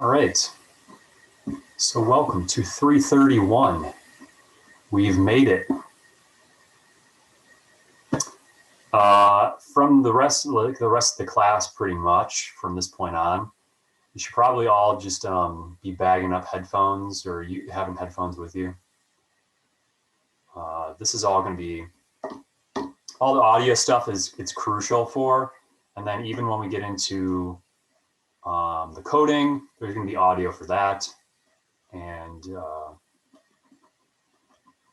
All right, so welcome to 331. We've made it. From the rest of the class, pretty much from this point on, you should probably all just be bagging up headphones or having headphones with you. This is all going to be, all the audio stuff it's crucial for, and then even when we get into the coding, there's going to be audio for that, and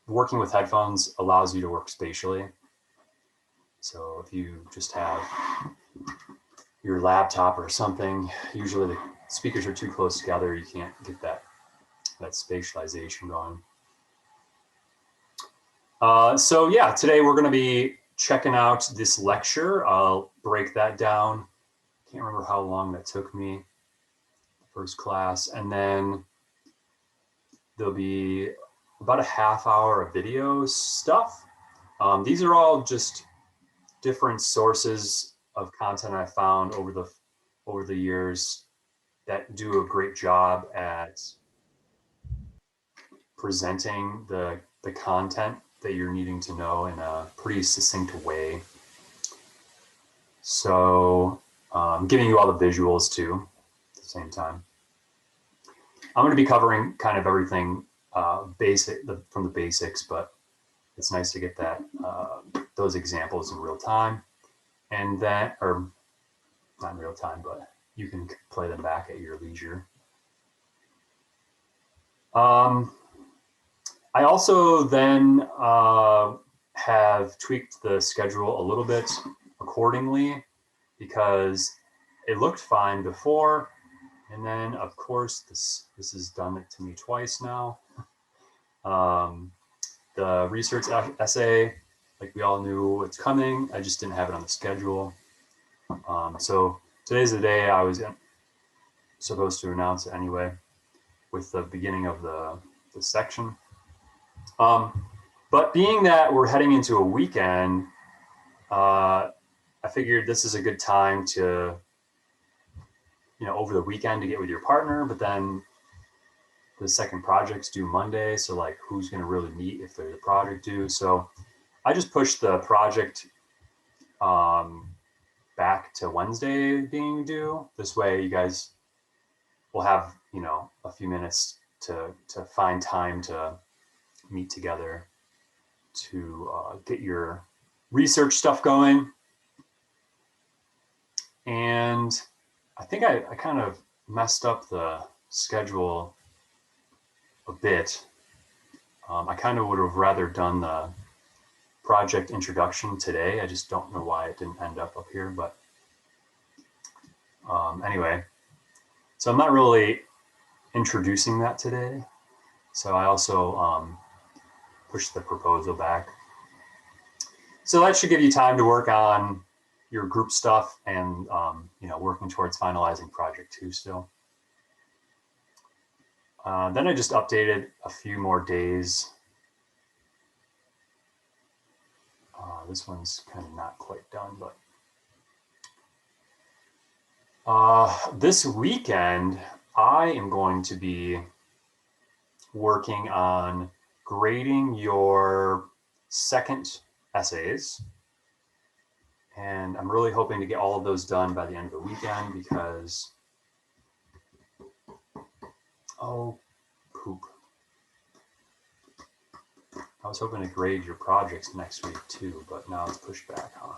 working with headphones allows you to work spatially. So if you just have your laptop or something, usually the speakers are too close together, you can't get that spatialization going. So yeah, today we're going to be checking out this lecture. I'll break that down. Can't remember how long that took me, first class, and then there'll be about a half hour of video stuff. These are all just different sources of content I found over the years that do a great job at presenting the content that you're needing to know in a pretty succinct way. So I'm giving you all the visuals too at the same time. I'm going to be covering kind of everything from the basics, but it's nice to get that those examples in real time, and that, or not in real time, but you can play them back at your leisure. I also then have tweaked the schedule a little bit accordingly because it looked fine before, and then of course this has done it to me twice now. The research essay, like we all knew it's coming, I just didn't have it on the schedule. So today's the day I was supposed to announce it anyway, with the beginning of the section. But being that we're heading into a weekend, I figured this is a good time to, over the weekend to get with your partner, but then the second project's due Monday. So like, who's going to really meet if there's a project due? So I just pushed the project back to Wednesday being due. This way you guys will have, a few minutes to find time to meet together to get your research stuff going. And I think I kind of messed up the schedule a bit. I kind of would have rather done the project introduction today. I just don't know why it didn't end up here, but anyway, so I'm not really introducing that today. So I also pushed the proposal back. So that should give you time to work on your group stuff and working towards finalizing project 2 still. Then I just updated a few more days. This one's kind of not quite done, but this weekend I am going to be working on grading your second essays. And I'm really hoping to get all of those done by the end of the weekend because, oh, poop. I was hoping to grade your projects next week too, but now it's pushed back, huh?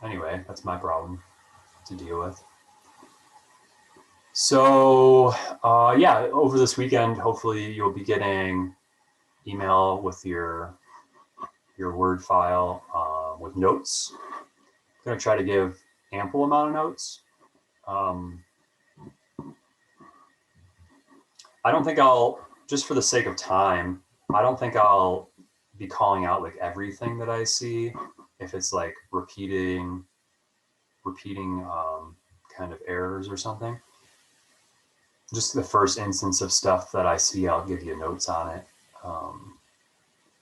Anyway, that's my problem to deal with. So yeah, over this weekend, hopefully you'll be getting email with your Word file with notes. I'm going to try to give ample amount of notes. I don't think just for the sake of time, I don't think I'll be calling out like everything that I see. If it's like repeating kind of errors or something. Just the first instance of stuff that I see, I'll give you notes on it.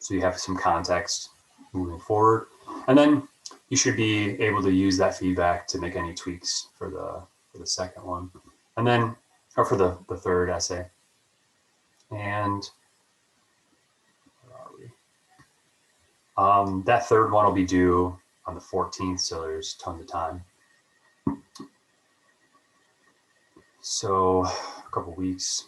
so you have some context moving forward. And then you should be able to use that feedback to make any tweaks for the second one. And then, or for the third essay. And where are we? That third one will be due on the 14th, so there's tons of time. So a couple weeks.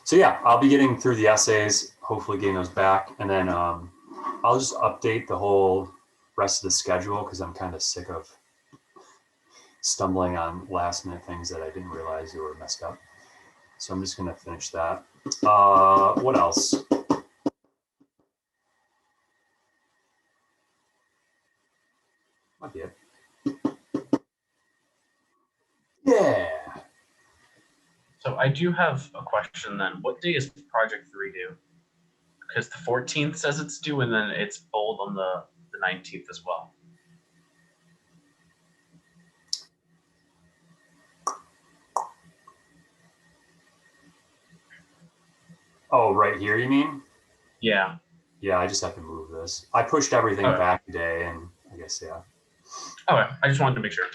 So yeah, I'll be getting through the essays, hopefully getting those back. And then I'll just update the whole rest of the schedule because I'm kind of sick of stumbling on last minute things that I didn't realize they were messed up. So I'm just going to finish that. What else? Might be it. Yeah. So I do have a question then. What day is project 3 due? Because the 14th says it's due, and then it's bold on the 19th as well. Oh, right here, you mean? Yeah. Yeah, I just have to move this. I pushed everything back today, and I guess, yeah. Okay, I just wanted to make sure.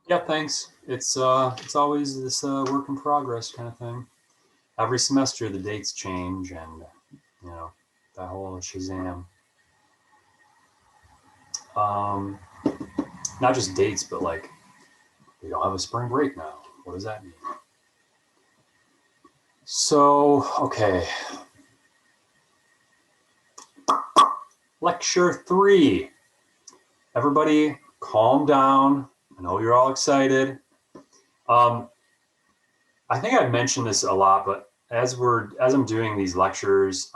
Yeah, thanks. It's always this work in progress kind of thing. Every semester the dates change, and you know, that whole Shazam. Not just dates, but like we don't have a spring break now. What does that mean? So, okay. Lecture 3. Everybody calm down. I know you're all excited. I think I've mentioned this a lot, but as I'm doing these lectures,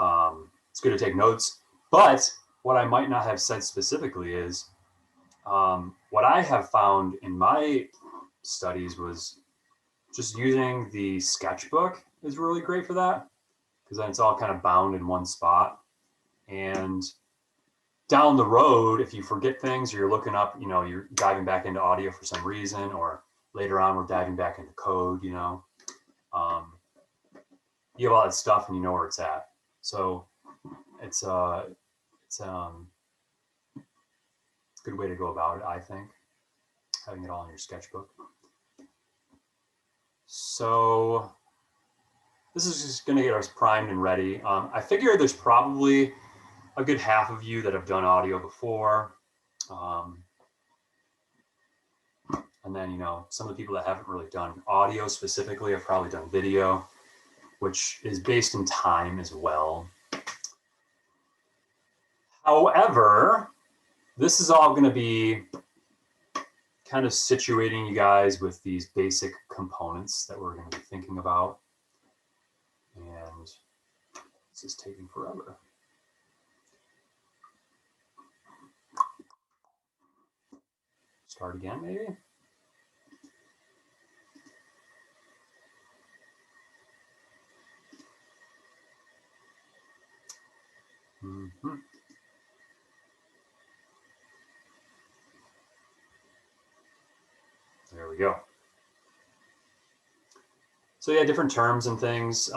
it's good to take notes. But what I might not have said specifically is what I have found in my studies was just using the sketchbook is really great for that, because then it's all kind of bound in one spot. And down the road, if you forget things or you're looking up, you know, you're diving back into audio for some reason, or later on we're diving back into code, you know, you have all that stuff and you know where it's at. So it's a good way to go about it, I think, having it all in your sketchbook. So this is just going to get us primed and ready. I figure there's probably a good half of you that have done audio before. And then, you know, some of the people that haven't really done audio specifically have probably done video, which is based in time as well. However, this is all going to be kind of situating you guys with these basic components that we're going to be thinking about. And this is taking forever. Start again, maybe? Mm-hmm. There we go. So yeah, different terms and things.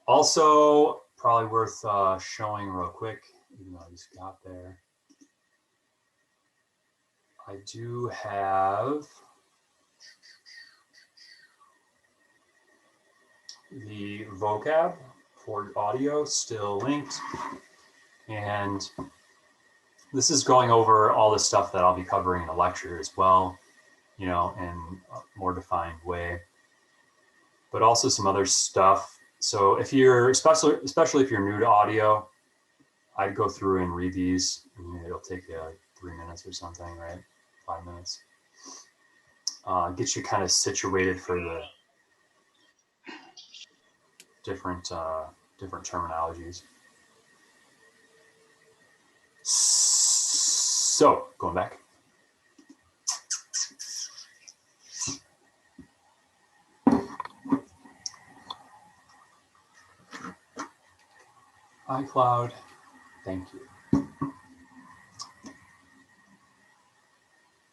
Also, probably worth showing real quick, even though I just got there. I do have the vocab for audio still linked. And this is going over all the stuff that I'll be covering in the lecture as well, you know, in a more defined way, but also some other stuff. So if you're, especially if you're new to audio, I'd go through and read these. I mean, it'll take you like 3 minutes or something, right? 5 minutes. Get you kind of situated for the different terminologies. So going back. iCloud, thank you.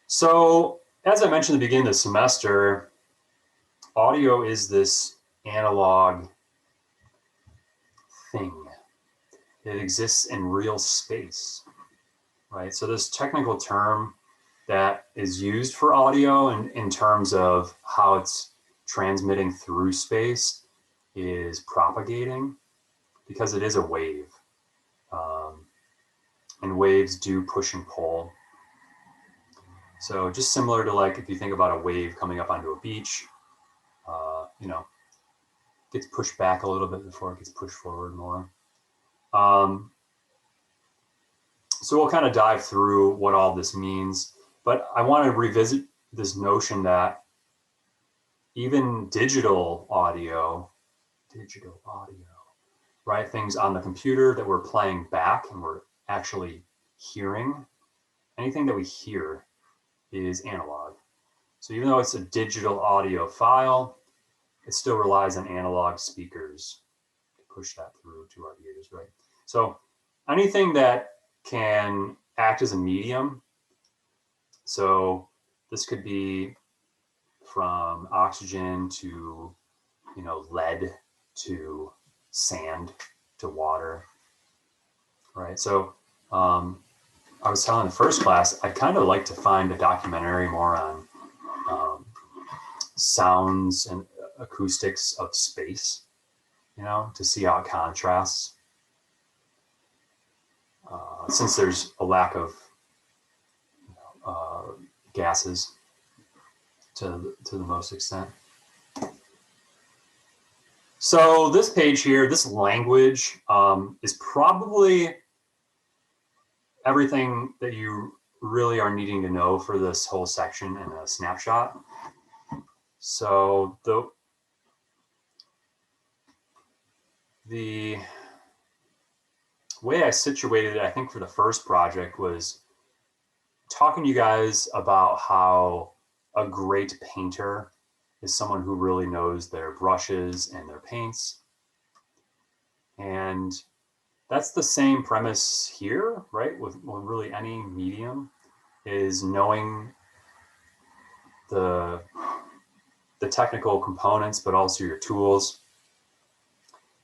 So as I mentioned at the beginning of the semester, audio is this analog thing. It exists in real space, right? So this technical term that is used for audio and in terms of how it's transmitting through space is propagating, because it is a wave. And waves do push and pull. So just similar to, like, if you think about a wave coming up onto a beach, you know, gets pushed back a little bit before it gets pushed forward more. So we'll kind of dive through what all this means, but I want to revisit this notion that even digital audio, right? Things on the computer that we're playing back and we're actually hearing, anything that we hear is analog. So even though it's a digital audio file, it still relies on analog speakers to push that through to our ears, right? So anything that can act as a medium. So this could be from oxygen to, you know, lead to sand to water, right? So I was telling the first class, I'd kind of like to find a documentary more on sounds and acoustics of space, you know, to see how it contrasts. Since there's a lack of gases to the most extent. So this page here, this language is probably everything that you really are needing to know for this whole section in a snapshot. So the way I situated it, I think, for the first project was talking to you guys about how a great painter is someone who really knows their brushes and their paints. And that's the same premise here, right? With really any medium, is knowing the technical components, but also your tools.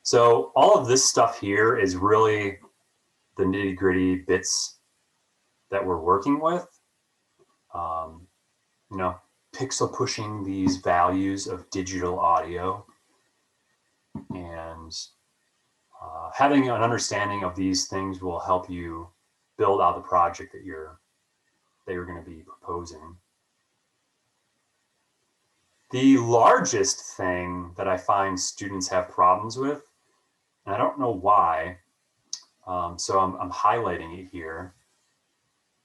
So all of this stuff here is really the nitty-gritty bits that we're working with. You know, pixel pushing these values of digital audio, and having an understanding of these things will help you build out the project that you're going to be proposing. The largest thing that I find students have problems with, and I don't know why, so I'm highlighting it here.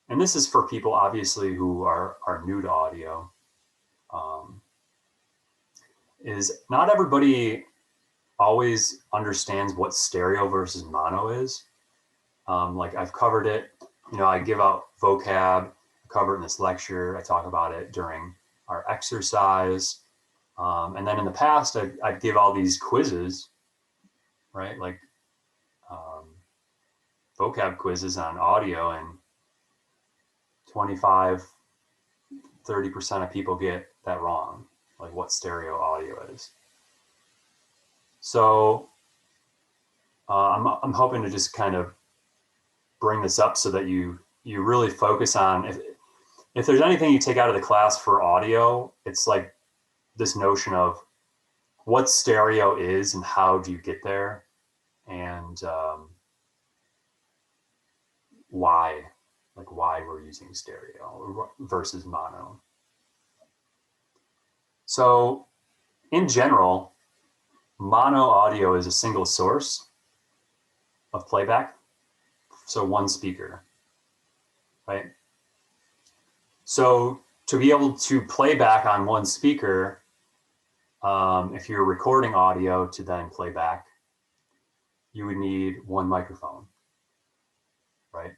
And this is for people, obviously, who are new to audio, is not everybody always understands what stereo versus mono is. Like, I've covered it, you know, I give out vocab, I cover it in this lecture, I talk about it during our exercise. And then in the past, I'd give all these quizzes, right? Like vocab quizzes on audio, and 25, 30% of people get that wrong, like what stereo audio is. So I'm hoping to just kind of bring this up so that you really focus on, if there's anything you take out of the class for audio, it's like this notion of what stereo is and how do you get there, and why we're using stereo versus mono. So in general, mono audio is a single source of playback, so one speaker, right? So to be able to play back on one speaker, if you're recording audio to then play back, you would need one microphone, right?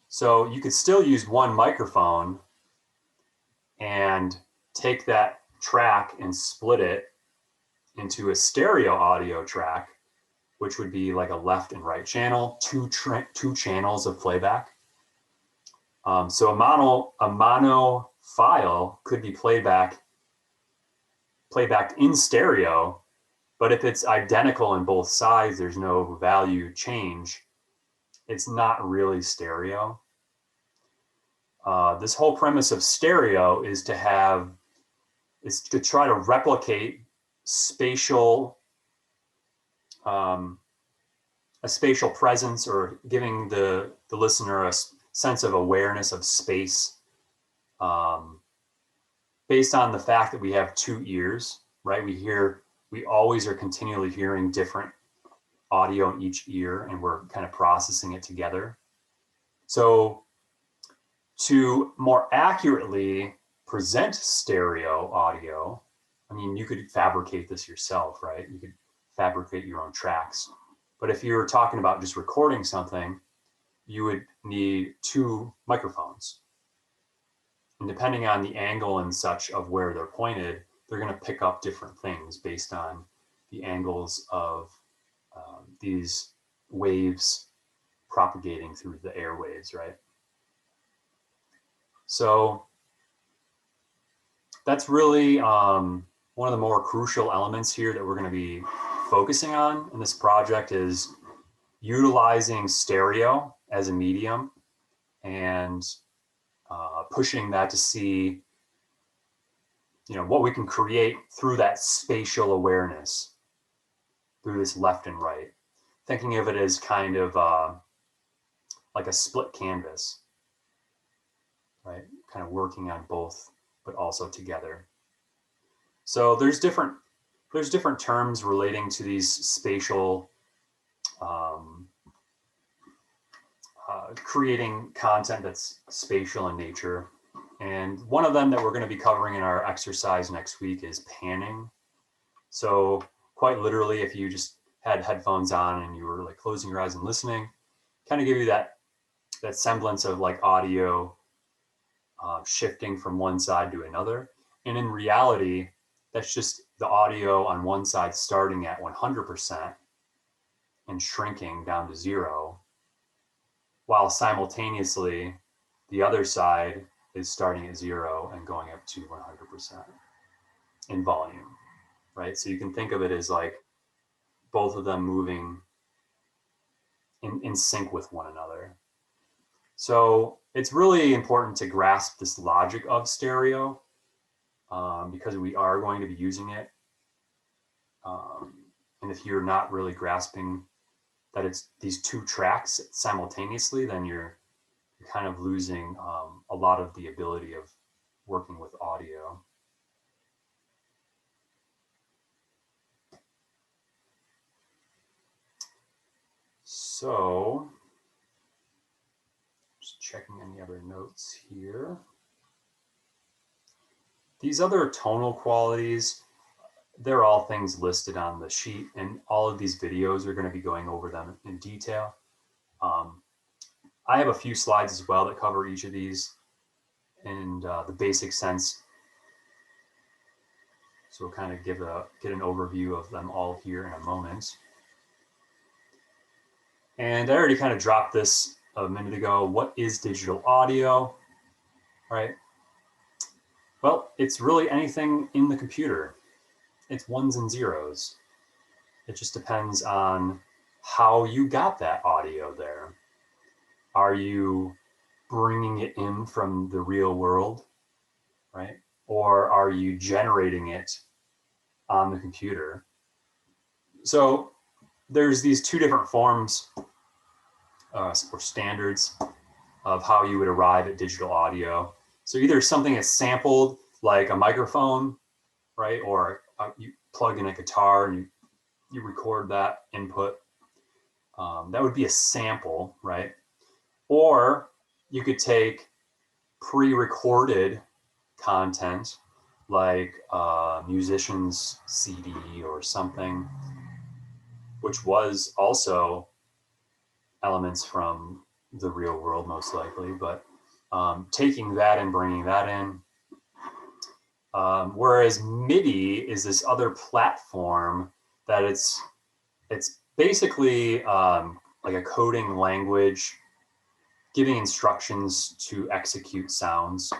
So you could still use one microphone and take that track and split it into a stereo audio track, which would be like a left and right channel, two channels of playback. So a mono file could be played back playback in stereo, but if it's identical on both sides, there's no value change, it's not really stereo. This whole premise of stereo is to try to replicate spatial, a spatial presence, or giving the listener a sense of awareness of space, based on the fact that we have two ears, right? We always are continually hearing different audio in each ear, and we're kind of processing it together. So to more accurately present stereo audio, I mean, you could fabricate this yourself, right? You could fabricate your own tracks. But if you're talking about just recording something, you would need two microphones. And depending on the angle and such of where they're pointed, they're going to pick up different things based on the angles of these waves propagating through the airwaves, right? So that's really one of the more crucial elements here that we're going to be focusing on in this project, is utilizing stereo as a medium and pushing that to see, you know, what we can create through that spatial awareness, through this left and right. Thinking of it as kind of like a split canvas, right? Kind of working on both, but also together. So there's different terms relating to these spatial, creating content that's spatial in nature. And one of them that we're going to be covering in our exercise next week is panning. So quite literally, if you just had headphones on and you were like closing your eyes and listening, kind of give you that semblance of like audio shifting from one side to another. And in reality, that's just the audio on one side starting at 100% and shrinking down to 0, while simultaneously the other side is starting at 0 and going up to 100% in volume, right? So you can think of it as like both of them moving in sync with one another. So it's really important to grasp this logic of stereo, because we are going to be using it. And if you're not really grasping that it's these two tracks simultaneously, then you're kind of losing a lot of the ability of working with audio. So just checking any other notes here. These other tonal qualities, they're all things listed on the sheet, and all of these videos are going to be going over them in detail. I have a few slides as well that cover each of these and the basic sense. So we'll kind of get an overview of them all here in a moment. And I already kind of dropped this a minute ago. What is digital audio, right? Well, it's really anything in the computer. It's ones and zeros. It just depends on how you got that audio there. Are you bringing it in from the real world, right? Or are you generating it on the computer? So there's these two different forms or standards of how you would arrive at digital audio. So either something is sampled, like a microphone, right? Or you plug in a guitar and you record that input. That would be a sample, right? Or you could take pre-recorded content like a musician's CD or something, which was also elements from the real world, most likely, but taking that and bringing that in. Whereas MIDI is this other platform that it's basically like a coding language giving instructions to execute sounds.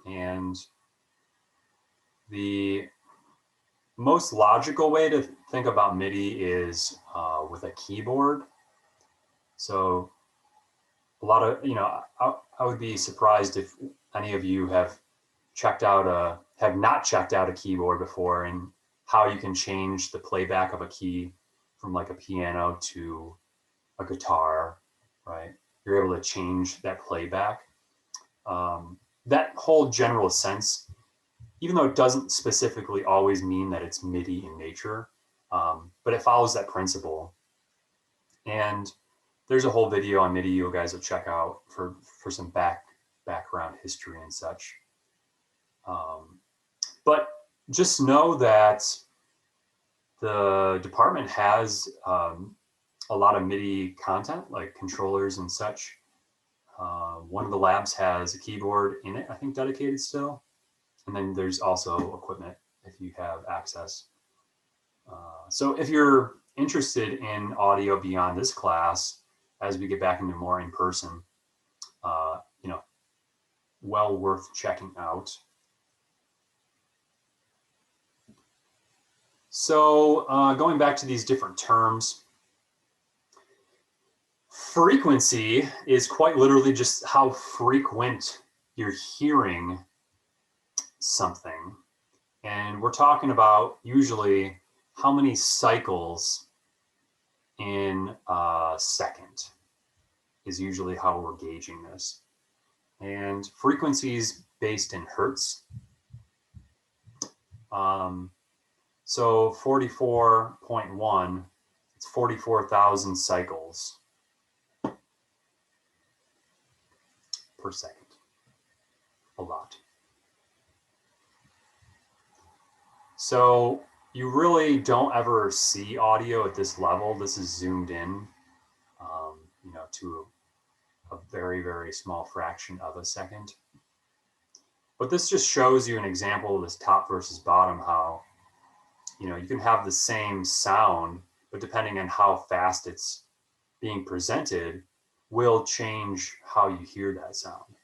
And the most logical way to think about MIDI is with a keyboard. So a lot of, I would be surprised if any of you have not checked out a keyboard before, and how you can change the playback of a key from like a piano to a guitar, right? You're able to change that playback. That whole general sense, even though it doesn't specifically always mean that it's MIDI in nature, but it follows that principle. And there's a whole video on MIDI you guys will check out for some background history and such. But just know that the department has a lot of MIDI content, like controllers and such. One of the labs has a keyboard in it, I think, dedicated still. And then there's also equipment if you have access. So if you're interested in audio beyond this class, as we get back into more in person, well worth checking out. So going back to these different terms, frequency is quite literally just how frequent you're hearing something. And we're talking about usually how many cycles in a second is usually how we're gauging this. And frequencies based in hertz. So 44.1, it's 44,000 cycles per second. A lot. So you really don't ever see audio at this level. This is zoomed in, to a very, very small fraction of a second. But this just shows you an example of this top versus bottom, how, you can have the same sound, but depending on how fast it's being presented, will change how you hear that sound.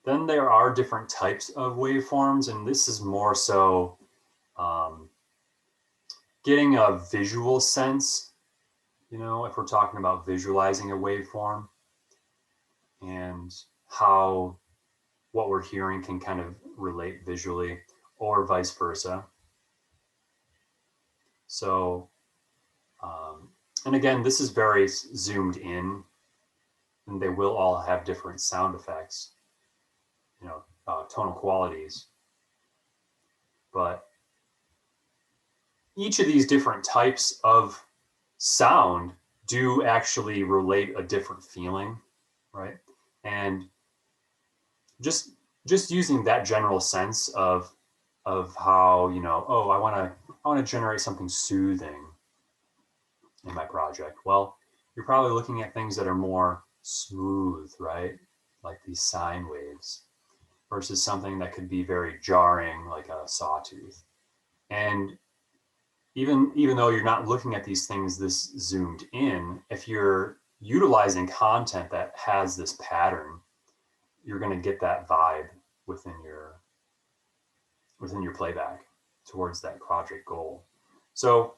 Then there are different types of waveforms, and this is more so getting a visual sense, if we're talking about visualizing a waveform, and how what we're hearing can kind of relate visually, or vice versa. So, and again, this is very zoomed in, and they will all have different sound effects, tonal qualities. But each of these different types of sound do actually relate a different feeling, right? And just using that general sense of how, I want to generate something soothing in my project. Well, you're probably looking at things that are more smooth, right? Like these sine waves, versus something that could be very jarring, like a sawtooth. And even though you're not looking at these things this zoomed in, if you're utilizing content that has this pattern, you're going to get that vibe within your playback towards that project goal. So,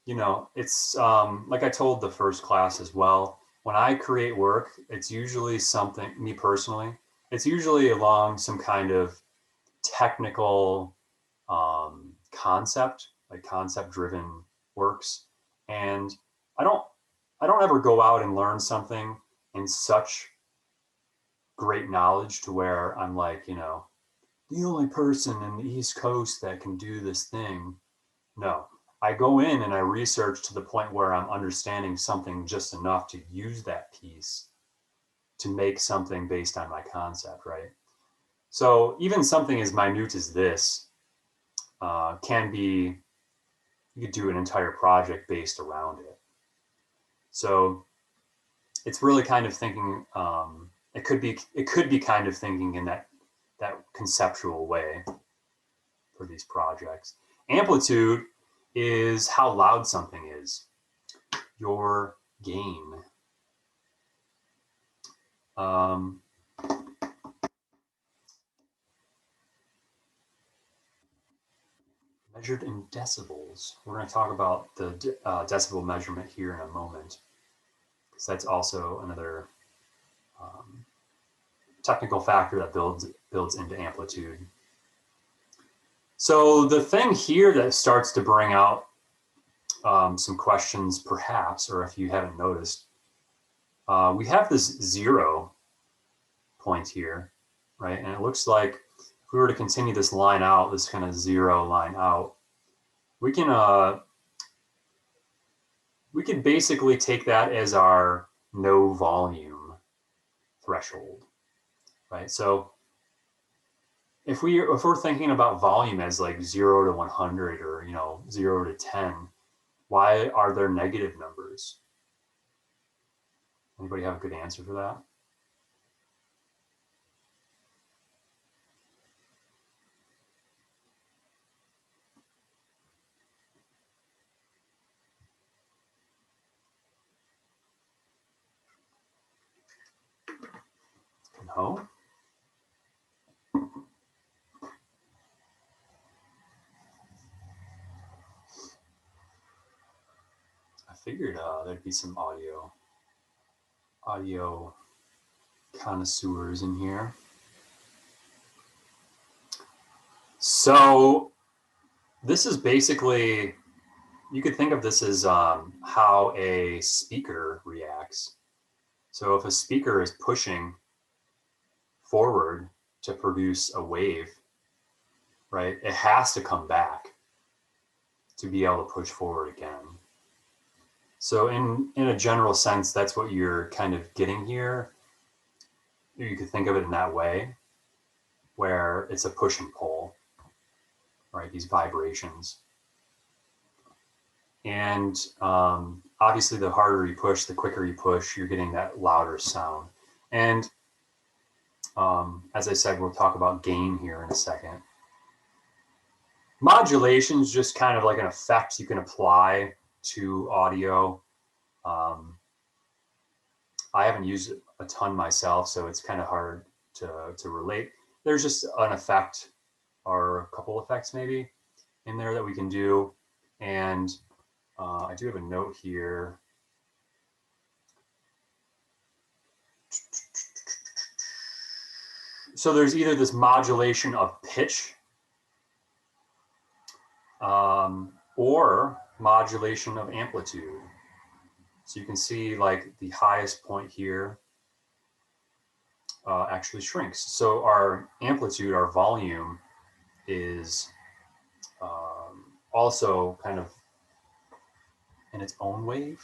it's like I told the first class as well, when I create work, it's usually something, me personally, it's usually along some kind of technical concept, like concept-driven works. And I don't ever go out and learn something in such great knowledge to where I'm like, the only person in the East Coast that can do this thing. No, I go in and I research to the point where I'm understanding something just enough to use that piece to make something based on my concept, right? So even something as minute as this can be, you could do an entire project based around it. So it's really kind of thinking, it could be kind of thinking in that conceptual way for these projects. Amplitude is how loud something is, your gain. measured in decibels. We're going to talk about the decibel measurement here in a moment, because that's also another technical factor that builds into amplitude. So the thing here that starts to bring out some questions, perhaps, or if you haven't noticed, we have this 0 point here, right? And it looks like if we were to continue this line out, this kind of 0 line out, we can basically take that as our no volume threshold, right? So if we're thinking about volume as like 0 to 100 or 0 to 10, why are there negative numbers? Anybody have a good answer for that? No? I figured there'd be some audio connoisseurs in here. So this is basically, you could think of this as how a speaker reacts. So if a speaker is pushing forward to produce a wave, right, it has to come back to be able to push forward again. So in a general sense, that's what you're kind of getting here. You could think of it in that way, where it's a push and pull, right? These vibrations. And obviously, the harder you push, the quicker you push, you're getting that louder sound. And as I said, we'll talk about gain here in a second. Modulation is just kind of like an effect you can apply to audio. I haven't used it a ton myself, so it's kind of hard to relate. There's just an effect or a couple effects maybe in there that we can do. And I do have a note here. So there's either this modulation of pitch or modulation of amplitude. So you can see like the highest point here actually shrinks. So our amplitude, our volume is also kind of in its own wave,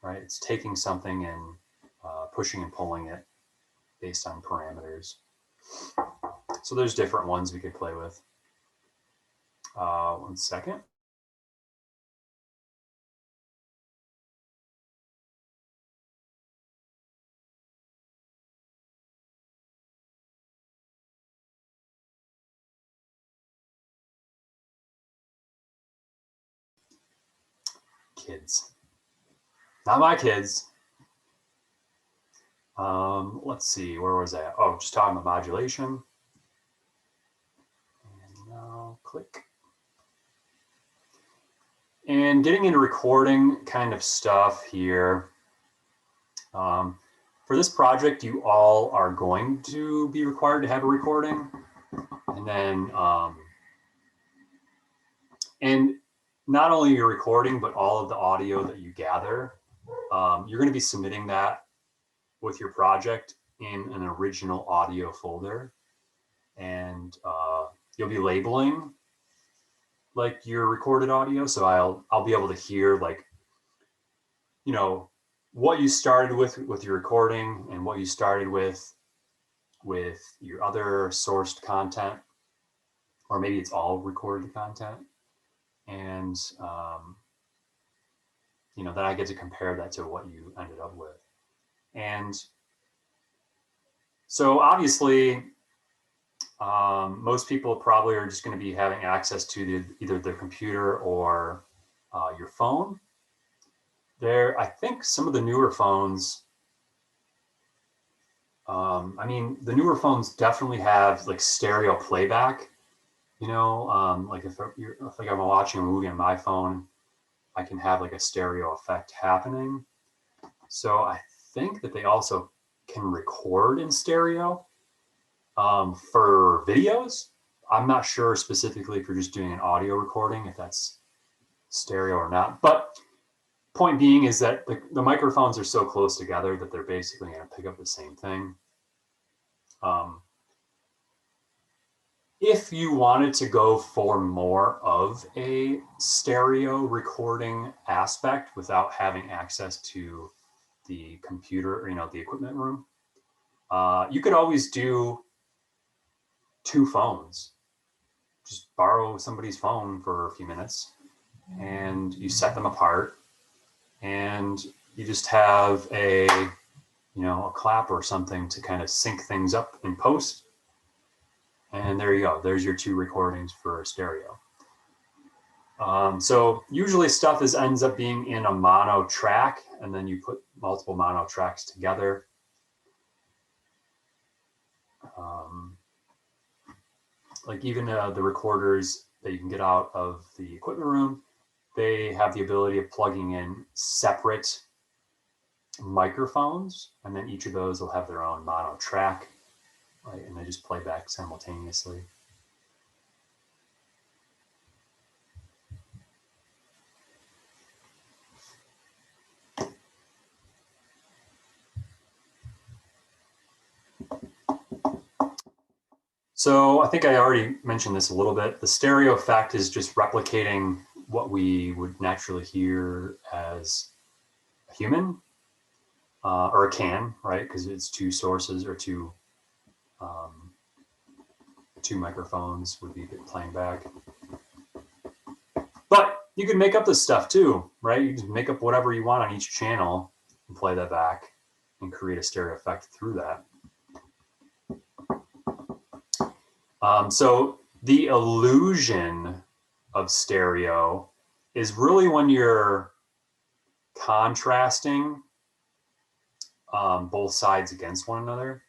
right? It's taking something and pushing and pulling it based on parameters. So there's different ones we could play with. 1 second. Kids. Not my kids. Let's see, where was I? Oh, just talking about modulation. And now click. And getting into recording kind of stuff here. For this project, you all are going to be required to have a recording. And then, and not only your recording, but all of the audio that you gather, you're going to be submitting that with your project in an original audio folder. And you'll be labeling like your recorded audio. So I'll be able to hear like, what you started with your recording and what you started with your other sourced content, or maybe it's all recorded content. And, then I get to compare that to what you ended up with. And so obviously, most people probably are just going to be having access to either their computer or your phone. I think some of the newer phones, the newer phones definitely have like stereo playback. You know, like if I'm watching a movie on my phone, I can have like a stereo effect happening. So I think that they also can record in stereo for videos. I'm not sure specifically if you're just doing an audio recording, if that's stereo or not. But point being is that the microphones are so close together that they're basically going to pick up the same thing. If you wanted to go for more of a stereo recording aspect without having access to the computer, you know, the equipment room, you could always do two phones. Just borrow somebody's phone for a few minutes and you set them apart and you just have a clap or something to kind of sync things up in post. And there you go. There's your two recordings for stereo. So usually stuff ends up being in a mono track, and then you put multiple mono tracks together. Like even the recorders that you can get out of the equipment room, they have the ability of plugging in separate microphones, and then each of those will have their own mono track, right? And they just play back simultaneously. So I think I already mentioned this a little bit. The stereo effect is just replicating what we would naturally hear as a human or a can, right? Because it's two sources or two microphones would be playing back. But you can make up this stuff too, right? You can make up whatever you want on each channel and play that back and create a stereo effect through that. So the illusion of stereo is really when you're contrasting both sides against one another.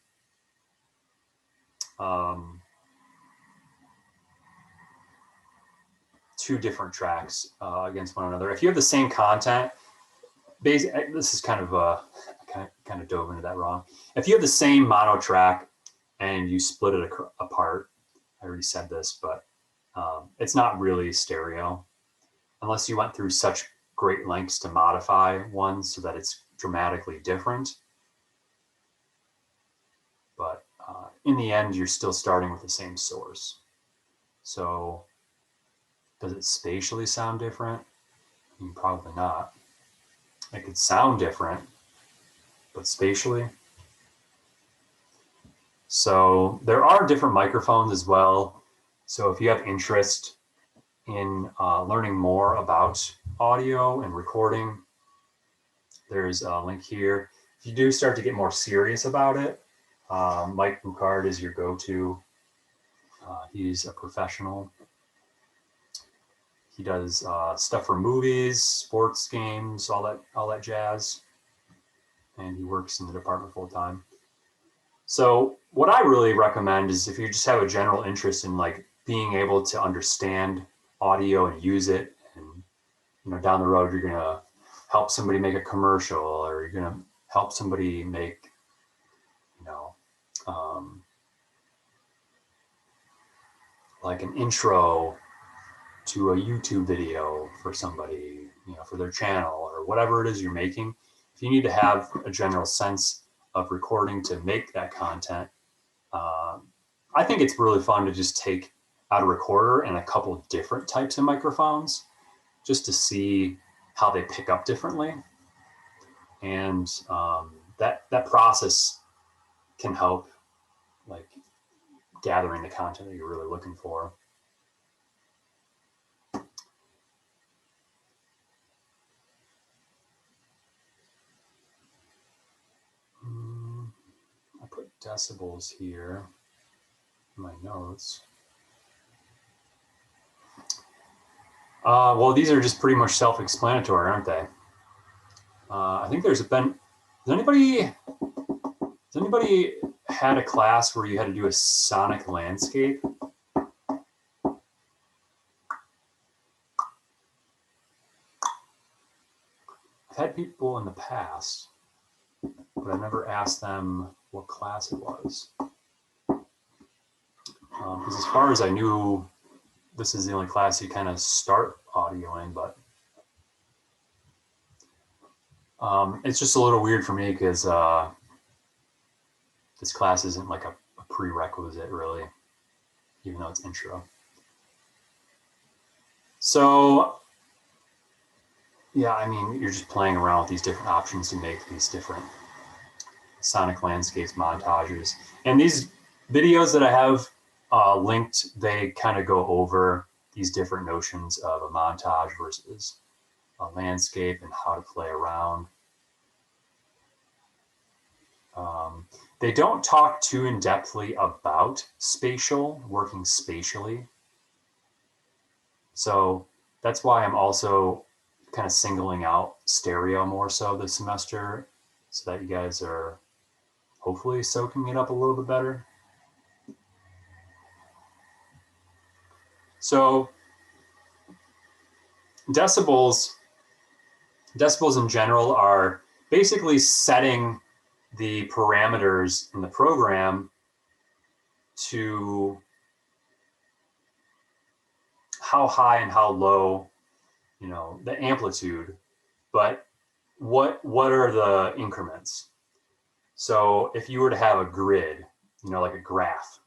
Two different tracks against one another. If you have the same content, this is kind of dove into that wrong. If you have the same mono track and you split it apart, I already said this, but it's not really stereo unless you went through such great lengths to modify one so that it's dramatically different. But in the end, you're still starting with the same source. So does it spatially sound different? I mean, probably not. It could sound different, but spatially. So there are different microphones as well. So if you have interest in learning more about audio and recording, there's a link here. If you do start to get more serious about it, Mike Boucard is your go-to. He's a professional. He does stuff for movies, sports games, all that jazz. And he works in the department full time. So what I really recommend is if you just have a general interest in like being able to understand audio and use it, and down the road you're gonna help somebody make a commercial, or you're gonna help somebody make like an intro to a YouTube video for somebody, for their channel or whatever it is you're making. If you need to have a general sense of recording to make that content, I think it's really fun to just take out a recorder and a couple of different types of microphones just to see how they pick up differently. And that process can help like gathering the content that you're really looking for. I put decibels here in my notes. Well, these are just pretty much self-explanatory, aren't they? I think has anybody had a class where you had to do a sonic landscape? people in the past, but I never asked them what class it was. Because as far as I knew, this is the only class you kind of start audioing, but it's just a little weird for me because this class isn't like a prerequisite really, even though it's intro. So yeah, I mean, you're just playing around with these different options to make these different sonic landscapes, montages. And these videos that I have linked, they kind of go over these different notions of a montage versus a landscape and how to play around. They don't talk too in-depthly about spatial, working spatially. So that's why I'm also kind of singling out stereo more so this semester, so that you guys are hopefully soaking it up a little bit better. So decibels in general are basically setting the parameters in the program to how high and how low, you know, the amplitude, but what are the increments? So if you were to have a grid, you know, like a graph,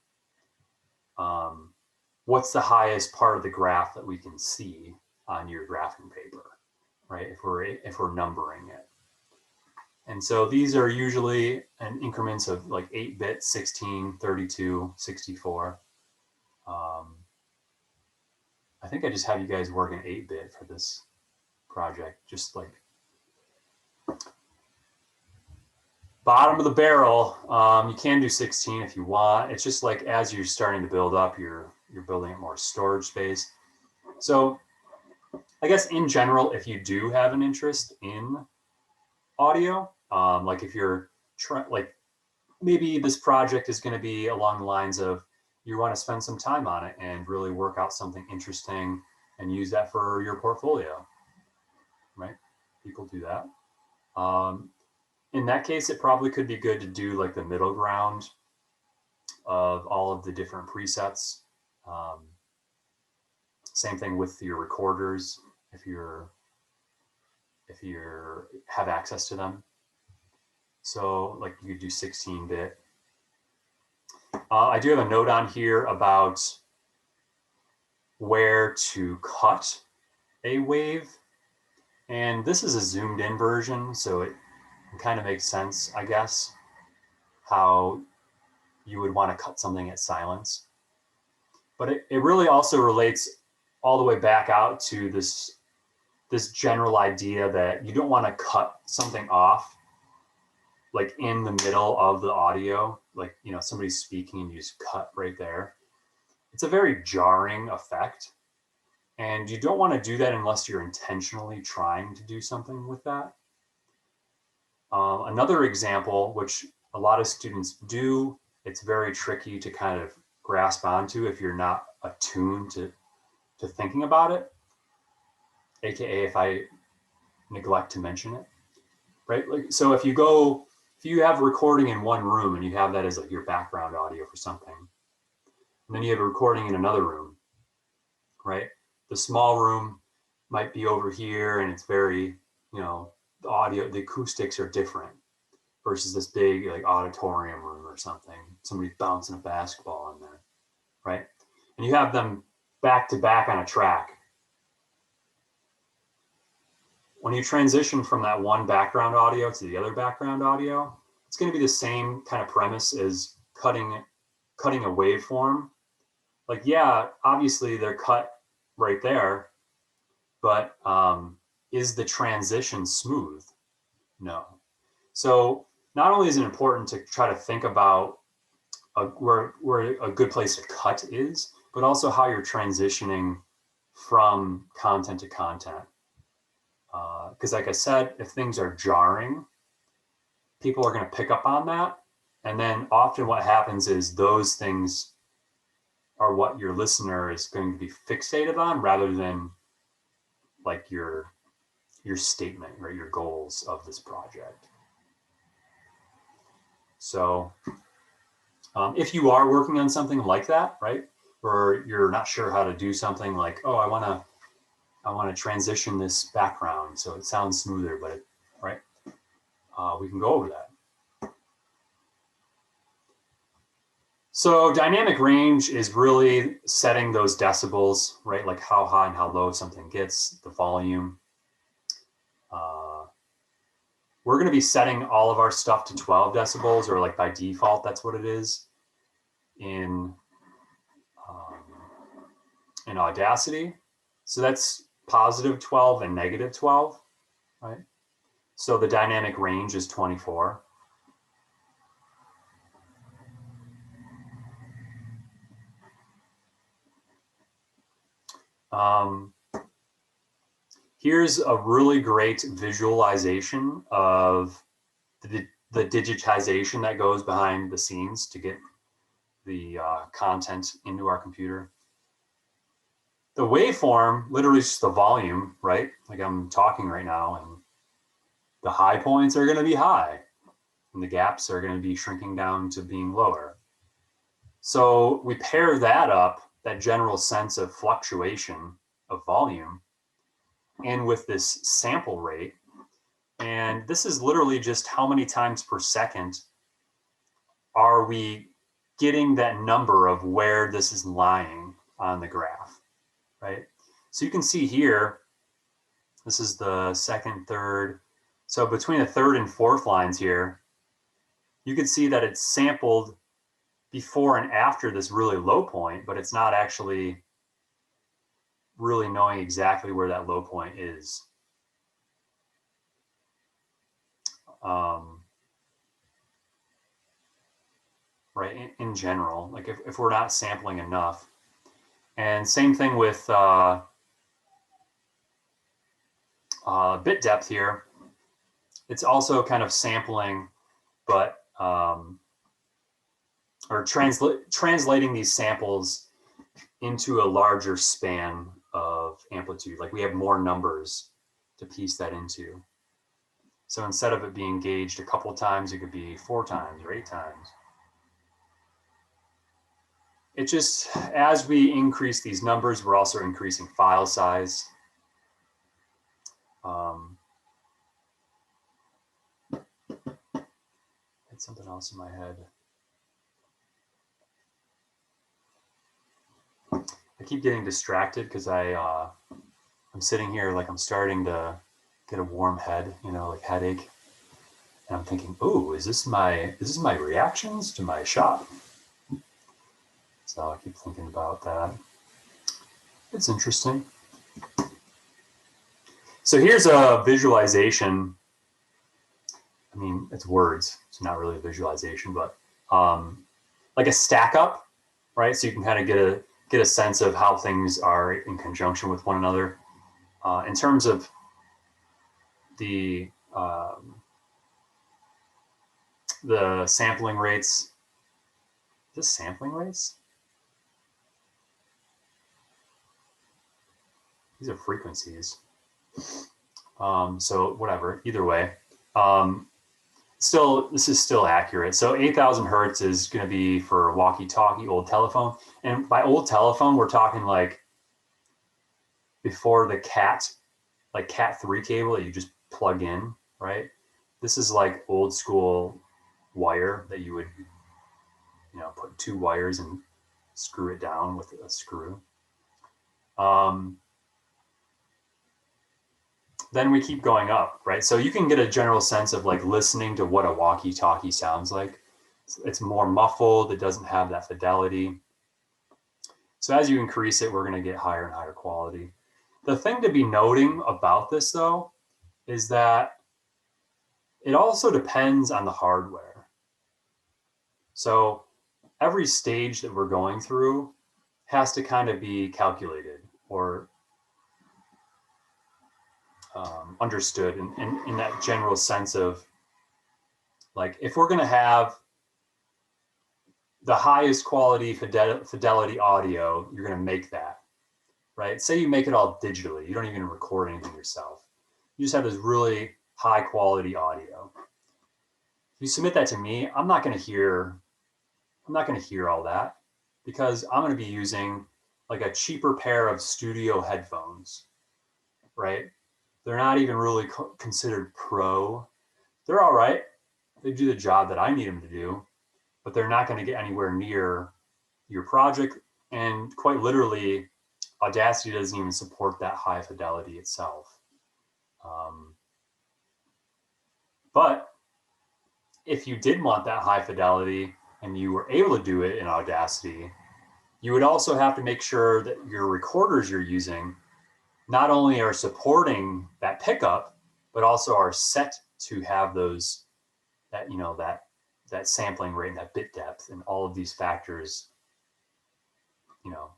what's the highest part of the graph that we can see on your graphing paper, right? If we're numbering it. And so these are usually in increments of like 8-bit, 16, 32, 64. I think I just have you guys work in 8-bit for this project, just like bottom of the barrel. You can do 16 if you want. It's just like as you're starting to build up, you're building up more storage space. So I guess in general, if you do have an interest in audio, like if you're like maybe this project is going to be along the lines of you want to spend some time on it and really work out something interesting and use that for your portfolio, right? People do that. In that case, it probably could be good to do like the middle ground of all of the different presets. Same thing with your recorders if you have access to them. So like you do 16-bit. I do have a note on here about where to cut a wave. And this is a zoomed in version, so it kind of makes sense, I guess, how you would want to cut something at silence. But it really also relates all the way back out to this general idea that you don't want to cut something off like in the middle of the audio, like, you know, somebody's speaking and you just cut right there. It's a very jarring effect. And you don't want to do that unless you're intentionally trying to do something with that. Another example, which a lot of students do, it's very tricky to kind of grasp onto if you're not attuned to thinking about it, AKA if I neglect to mention it, right? Like, so if you have recording in one room and you have that as like your background audio for something, and then you have a recording in another room, right? The small room might be over here and it's very, you know, the audio, the acoustics are different versus this big like auditorium room or something. Somebody's bouncing a basketball in there, right? And you have them back to back on a track. When you transition from that one background audio to the other background audio, it's going to be the same kind of premise as cutting a waveform. Like, yeah, obviously they're cut right there, but is the transition smooth? No. So not only is it important to try to think about where a good place to cut is, but also how you're transitioning from content to content. Because like I said, if things are jarring, people are going to pick up on that. And then often what happens is those things are what your listener is going to be fixated on rather than like your your statement, right? Your goals of this project. So if you are working on something like that, right, or you're not sure how to do something like, oh, I want to transition this background so it sounds smoother, but it, right, we can go over that. So dynamic range is really setting those decibels, right? Like how high and how low something gets, the volume. We're going to be setting all of our stuff to 12 decibels, or like by default, that's what it is in Audacity. So that's positive 12 and negative 12, right? So the dynamic range is 24. Here's a really great visualization of the digitization that goes behind the scenes to get the content into our computer. The waveform literally is just the volume, right? Like I'm talking right now, and the high points are going to be high, and the gaps are going to be shrinking down to being lower. So we pair that up, that general sense of fluctuation of volume, and with this sample rate. And this is literally just how many times per second are we getting that number of where this is lying on the graph, right? So you can see here, this is the second, third. So between the third and fourth lines here, you can see that it's sampled before and after this really low point, but it's not actually really knowing exactly where that low point is. Right, in general, like if we're not sampling enough. And same thing with bit depth here. It's also kind of sampling, but or translating these samples into a larger span of amplitude. Like we have more numbers to piece that into. So instead of it being gauged a couple of times, it could be 4 times or 8 times. It just, as we increase these numbers, we're also increasing file size. Had something else in my head. I keep getting distracted because I'm sitting here like I'm starting to get a warm head, you know, like headache. And I'm thinking, oh, is this my reactions to my shot? So I keep thinking about that. It's interesting. So here's a visualization. I mean, it's words. It's not really a visualization, but like a stack up, right? So you can kind of get a sense of how things are in conjunction with one another. In terms of the sampling rates. Is this sampling rates? These are frequencies. So whatever, either way. This is still accurate. So 8,000 hertz is going to be for walkie-talkie, old telephone. And by old telephone, we're talking like before the Cat, like Cat 3 cable that you just plug in, right? This is like old school wire that you would, you know, put 2 wires and screw it down with a screw. Then we keep going up, right? So you can get a general sense of like listening to what a walkie-talkie sounds like. It's more muffled. It doesn't have that fidelity. So as you increase it, we're going to get higher and higher quality. The thing to be noting about this, though, is that it also depends on the hardware. So every stage that we're going through has to kind of be calculated or understood in that general sense of like, if we're going to have the highest quality fidelity audio, you're going to make that, right? Say you make it all digitally, you don't even record anything yourself. You just have this really high quality audio. If you submit that to me, I'm not going to hear all that, because I'm going to be using like a cheaper pair of studio headphones, right? They're not even really considered pro. They're all right. They do the job that I need them to do, but they're not going to get anywhere near your project. And quite literally, Audacity doesn't even support that high fidelity itself. But if you did want that high fidelity and you were able to do it in Audacity, you would also have to make sure that your recorders you're using not only are supporting that pickup, but also are set to have those, that, you know, that sampling rate and that bit depth and all of these factors, you know,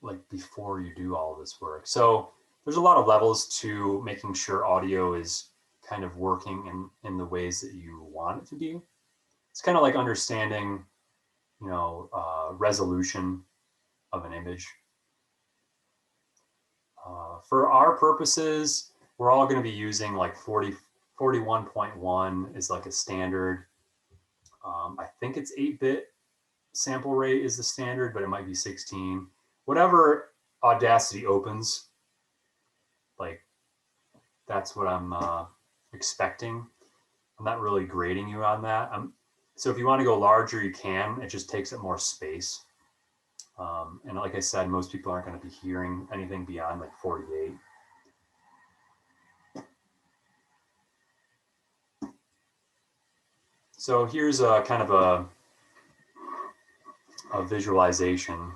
like before you do all this work. So there's a lot of levels to making sure audio is kind of working in the ways that you want it to be. It's kind of like understanding, you know, resolution of an image. For our purposes, we're all going to be using like 41.1 is like a standard. I think it's 8-bit sample rate is the standard, but it might be 16. Whatever Audacity opens, like that's what I'm expecting. I'm not really grading you on that. So if you want to go larger, you can. It just takes up more space. And like I said, most people aren't going to be hearing anything beyond like 48. So here's a kind of a visualization.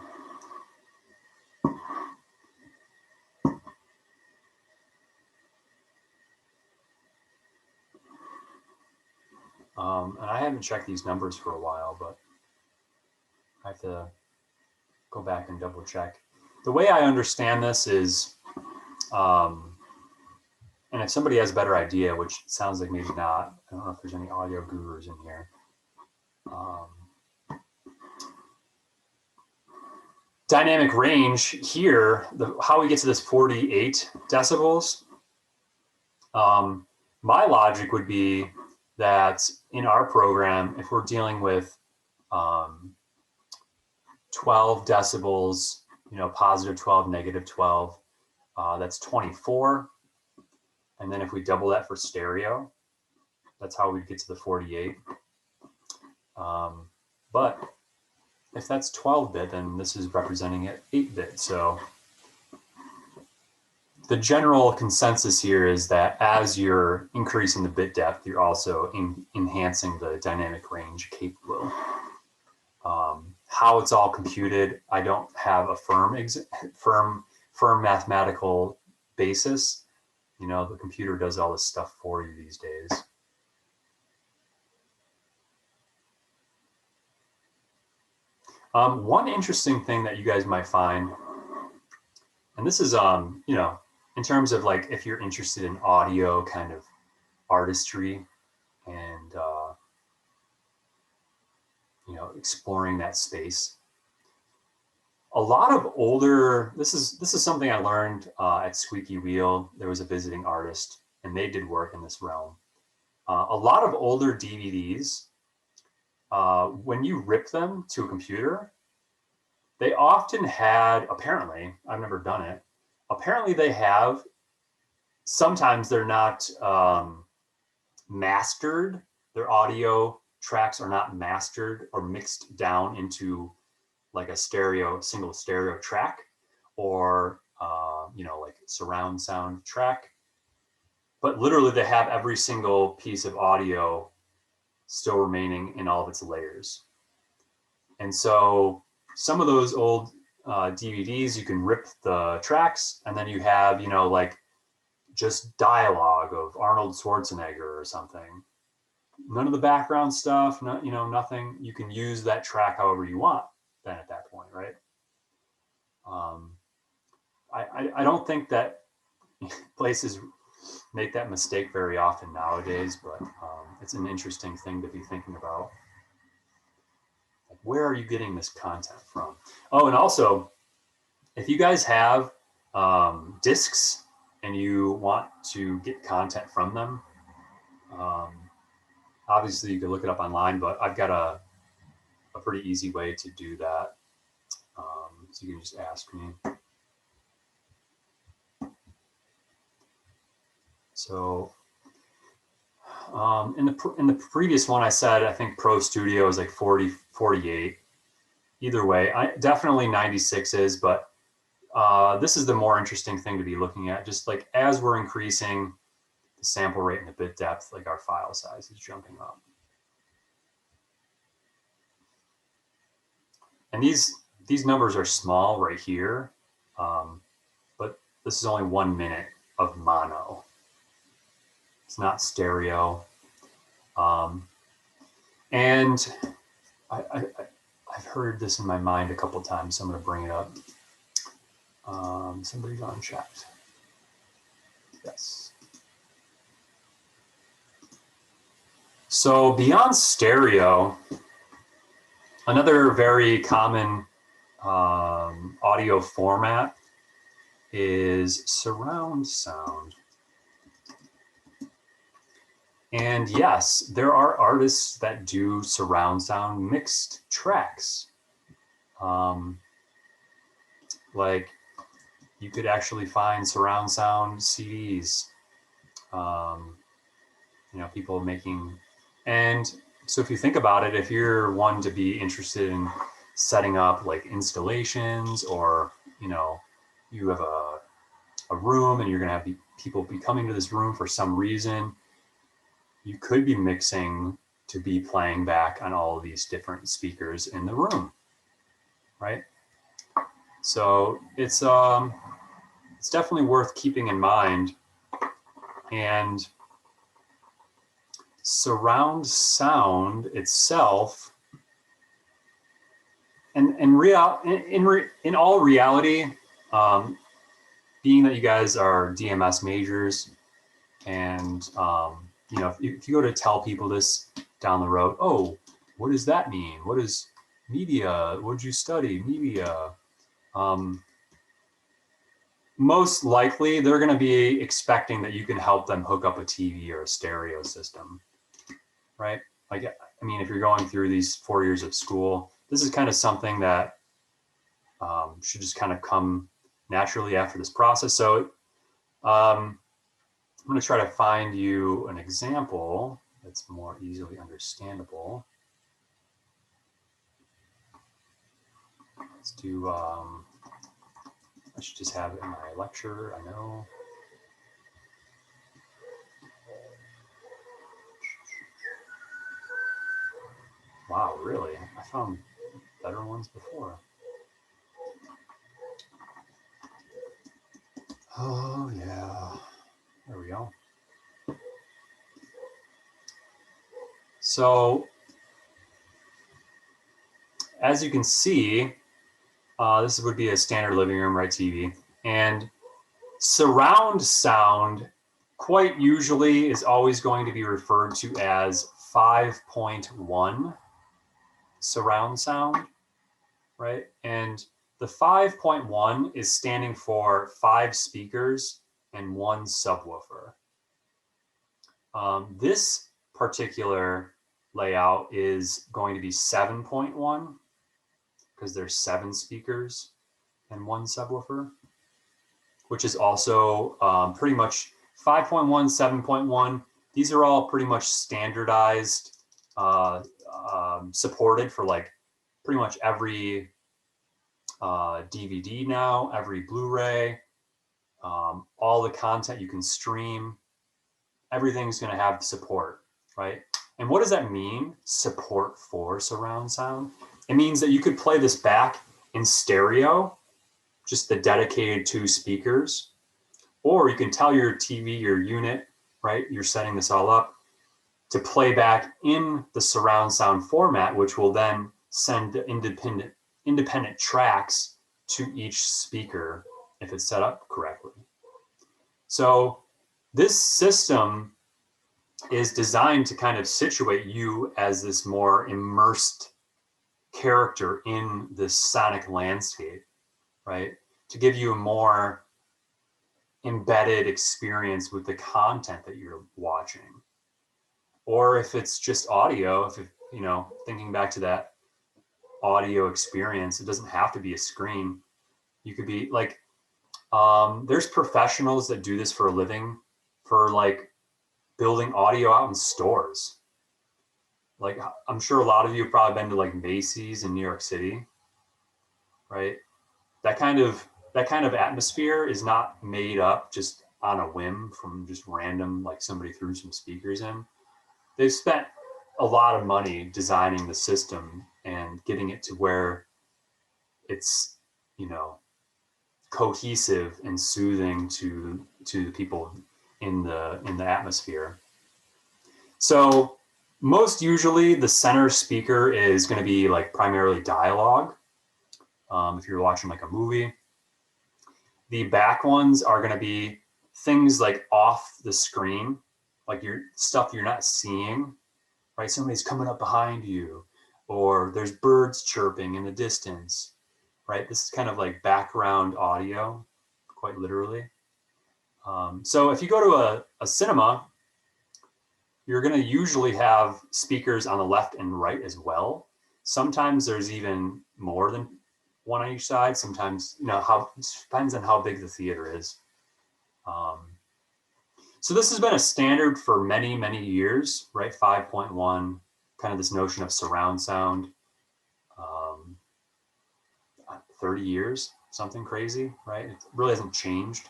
And I haven't checked these numbers for a while, but I have to go back and double check. The way I understand this is, and if somebody has a better idea, which sounds like maybe not, I don't know if there's any audio gurus in here. Dynamic range here, how we get to this 48 decibels. My logic would be that in our program, if we're dealing with 12 decibels, you know, positive 12, negative 12, that's 24. And then if we double that for stereo, that's how we get to the 48. But if that's 12-bit, then this is representing it 8-bit. So the general consensus here is that as you're increasing the bit depth, you're also enhancing the dynamic range capable. How it's all computed, I don't have a firm mathematical basis. You know, the computer does all this stuff for you these days. One interesting thing that you guys might find, and this is, you know, in terms of like if you're interested in audio kind of artistry and, you know, exploring that space. A lot of older, this is something I learned at Squeaky Wheel. There was a visiting artist and they did work in this realm. A lot of older DVDs, when you rip them to a computer, they often had, apparently, I've never done it, apparently they have, sometimes they're not mastered, their audio tracks are not mastered or mixed down into like a single stereo track, or you know, like surround sound track. But literally they have every single piece of audio still remaining in all of its layers. And so some of those old DVDs, you can rip the tracks and then you have, you know, like just dialogue of Arnold Schwarzenegger or something. None of the background stuff, you know, nothing. You can use that track however you want then at that point, right? I don't think that places make that mistake very often nowadays, but it's an interesting thing to be thinking about. Like, where are you getting this content from? Oh, and also, if you guys have discs and you want to get content from them, obviously you can look it up online, but I've got a pretty easy way to do that. So you can just ask me. So in the previous one, I said, I think Pro Studio is like 40, 48. Either way, definitely 96 is, but this is the more interesting thing to be looking at. Just like as we're increasing the sample rate and the bit depth, like our file size is jumping up. And these numbers are small right here, but this is only 1 minute of mono. It's not stereo. And I've heard this in my mind a couple times, so I'm going to bring it up. Somebody's unchecked. Yes. So beyond stereo, another very common audio format is surround sound. And yes, there are artists that do surround sound mixed tracks. Like you could actually find surround sound CDs, you know, people making, and so if you think about it, if you're one to be interested in setting up like installations, or, you know, you have a room and you're gonna have people be coming to this room for some reason, you could be mixing to be playing back on all of these different speakers in the room, right? So it's definitely worth keeping in mind. And surround sound itself, and in all reality, being that you guys are DMS majors, and you know, if you go to tell people this down the road, oh, what does that mean? What is media? What did you study? Media. Most likely they're going to be expecting that you can help them hook up a TV or a stereo system, right? Like, I mean, if you're going through these 4 years of school, this is kind of something that should just kind of come naturally after this process. So I'm going to try to find you an example that's more easily understandable. Let's do, I should just have it in my lecture, I know. Wow, really? I found better ones before. Oh, yeah. There we go. So, as you can see, this would be a standard living room, right, TV. And surround sound quite usually is always going to be referred to as 5.1 surround sound, right? And the 5.1 is standing for 5 speakers and 1 subwoofer. This particular layout is going to be 7.1 because there's 7 speakers and 1 subwoofer, which is also pretty much 5.1, 7.1. These are all pretty much standardized, supported for like pretty much every DVD now, every Blu-ray, all the content you can stream, everything's going to have support, right? And what does that mean, support for surround sound? It means that you could play this back in stereo, just the dedicated 2 speakers, or you can tell your TV, your unit, right? You're setting this all up to play back in the surround sound format, which will then send the independent tracks to each speaker if it's set up correctly. So this system is designed to kind of situate you as this more immersed character in this sonic landscape, right? To give you a more embedded experience with the content that you're watching. Or if it's just audio, if it, you know, thinking back to that audio experience, it doesn't have to be a screen. You could be like, there's professionals that do this for a living, for like building audio out in stores. Like, I'm sure a lot of you have probably been to like Macy's in New York City, right? That kind of atmosphere is not made up just on a whim from just random, like somebody threw some speakers in. They've spent a lot of money designing the system and getting it to where it's, you know, cohesive and soothing to the people in the atmosphere. So most usually the center speaker is going to be like primarily dialogue. If you're watching like a movie, the back ones are going to be things like off the screen, like your stuff you're not seeing, right? Somebody's coming up behind you, or there's birds chirping in the distance, right? This is kind of like background audio, quite literally. So if you go to a cinema, you're going to usually have speakers on the left and right as well. Sometimes there's even more than one on each side. Sometimes, you know, it depends on how big the theater is. So this has been a standard for many, many years, right? 5.1, kind of this notion of surround sound. 30 years, something crazy, right? It really hasn't changed.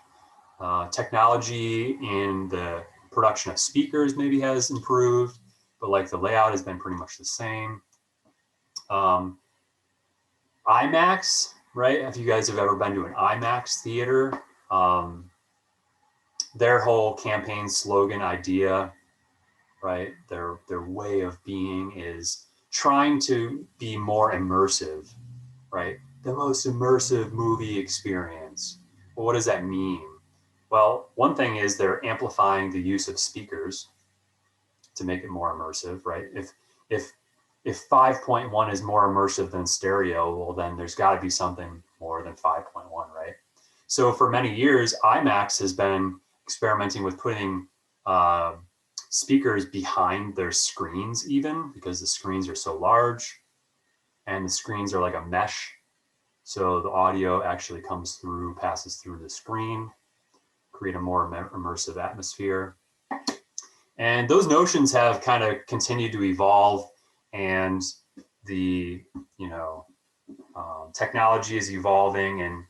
Technology in the production of speakers maybe has improved, but like the layout has been pretty much the same. IMAX, right? If you guys have ever been to an IMAX theater, their whole campaign slogan idea, right? Their way of being is trying to be more immersive, right? The most immersive movie experience. Well, what does that mean? Well, one thing is they're amplifying the use of speakers to make it more immersive, right? If 5.1 is more immersive than stereo, well, then there's got to be something more than 5.1, right? So for many years, IMAX has been experimenting with putting speakers behind their screens, even because the screens are so large and the screens are like a mesh. So the audio actually comes through, passes through the screen, create a more immersive atmosphere. And those notions have kind of continued to evolve, and the, you know, technology is evolving, and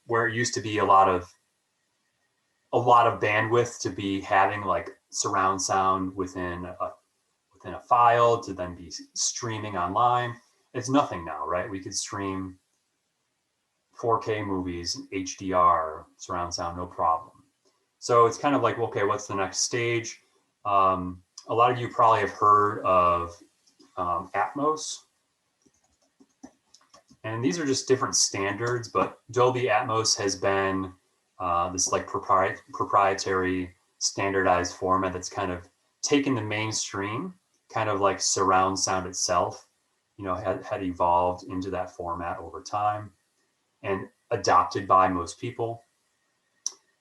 where it used to be a lot of bandwidth to be having like surround sound within a file to then be streaming online, it's nothing now, right? We could stream 4K movies, HDR, surround sound, no problem. So it's kind of like, okay, what's the next stage? A lot of you probably have heard of Atmos. And these are just different standards, but Dolby Atmos has been this like proprietary standardized format that's kind of taken the mainstream, kind of like surround sound itself, you know, had evolved into that format over time and adopted by most people.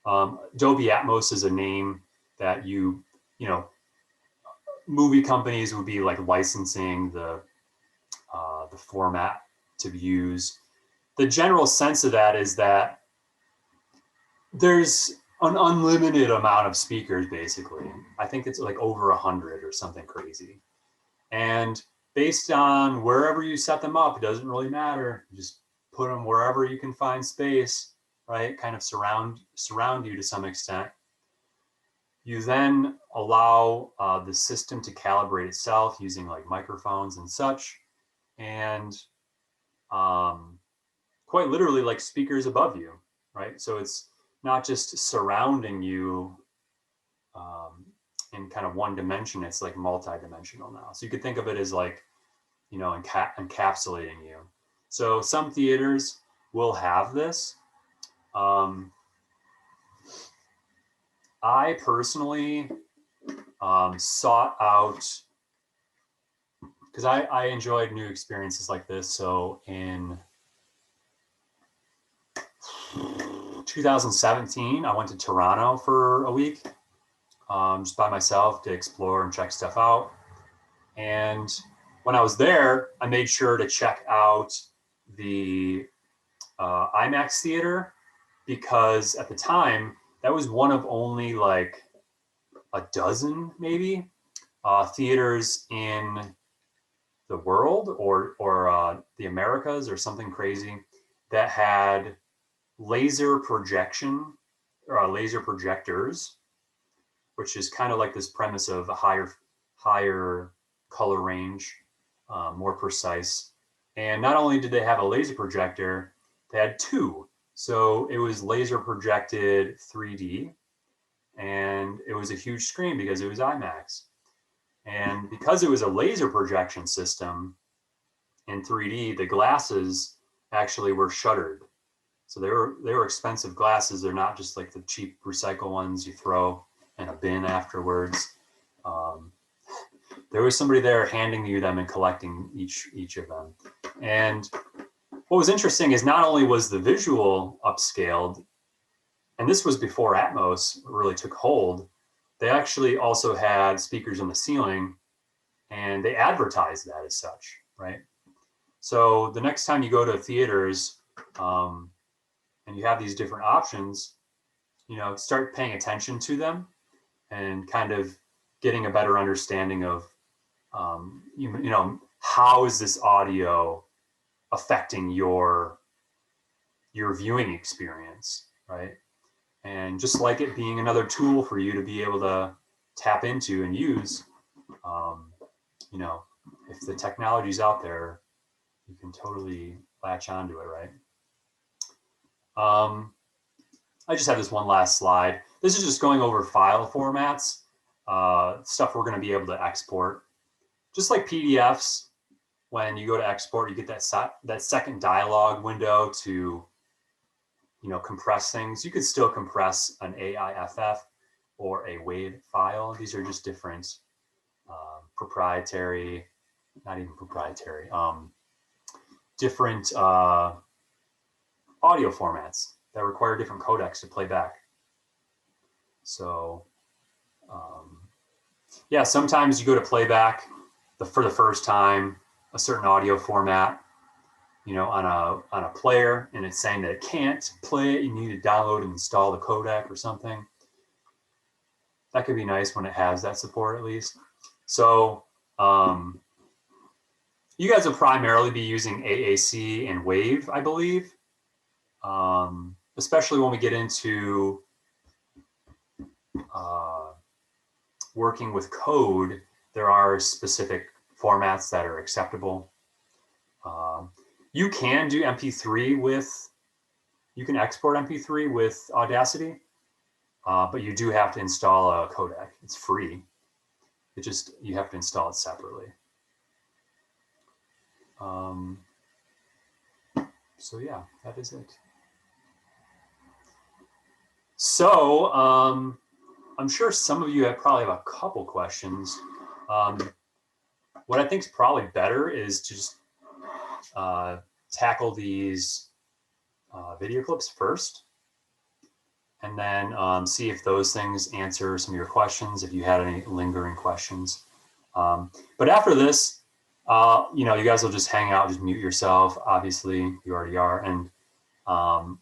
Dolby Atmos is a name that you know, movie companies would be like licensing the format to use. The general sense of that is that there's an unlimited amount of speakers, basically. I think it's like over 100 or something crazy. And based on wherever you set them up, it doesn't really matter. You just put them wherever you can find space, right? Kind of surround you to some extent. You then allow the system to calibrate itself using like microphones and such. And quite literally like speakers above you, right? So it's not just surrounding you in kind of one dimension, it's like multi-dimensional now. So you could think of it as like, you know, encapsulating you. So some theaters will have this. I personally sought out, because I enjoyed new experiences like this. So in 2017, I went to Toronto for a week, just by myself to explore and check stuff out. And when I was there, I made sure to check out the IMAX theater, because at the time, that was one of only like a dozen, maybe, theaters in the world or the Americas or something crazy that had laser projection or laser projectors, which is kind of like this premise of a higher color range, more precise. And not only did they have a laser projector, they had two. So it was laser projected 3D, and it was a huge screen because it was IMAX. And because it was a laser projection system in 3D, the glasses actually were shuttered. So they were expensive glasses. They're not just like the cheap recycle ones you throw in a bin afterwards. There was somebody there handing you them and collecting each of them. And what was interesting is not only was the visual upscaled, and this was before Atmos really took hold, they actually also had speakers in the ceiling, and they advertised that as such, right? So the next time you go to theaters and you have these different options, you know, start paying attention to them and kind of getting a better understanding of, you know, how is this audio affecting your viewing experience, right? And just like it being another tool for you to be able to tap into and use, you know, if the technology's out there, you can totally latch onto it, right? I just have this one last slide. This is just going over file formats, stuff we're going to be able to export. Just like PDFs, when you go to export, you get that second dialog window to, you know, compress things. You could still compress an AIFF or a WAV file. These are just different proprietary, not even proprietary, different audio formats that require different codecs to play back. So yeah, sometimes you go to playback for the first time a certain audio format, you know, on a player, and it's saying that it can't play it. You need to download and install the codec or something. That could be nice when it has that support at least. So you guys will primarily be using AAC and WAV, I believe, especially when we get into working with code. There are specific formats that are acceptable. You can do MP3 with, you can export MP3 with Audacity, but you do have to install a codec. It's free. It just, you have to install it separately. So yeah, that is it. So I'm sure some of you probably have a couple questions. What I think is probably better is to just tackle these video clips first, and then see if those things answer some of your questions, if you had any lingering questions. But after this, you know, you guys will just hang out, just mute yourself. Obviously, you already are. And I'll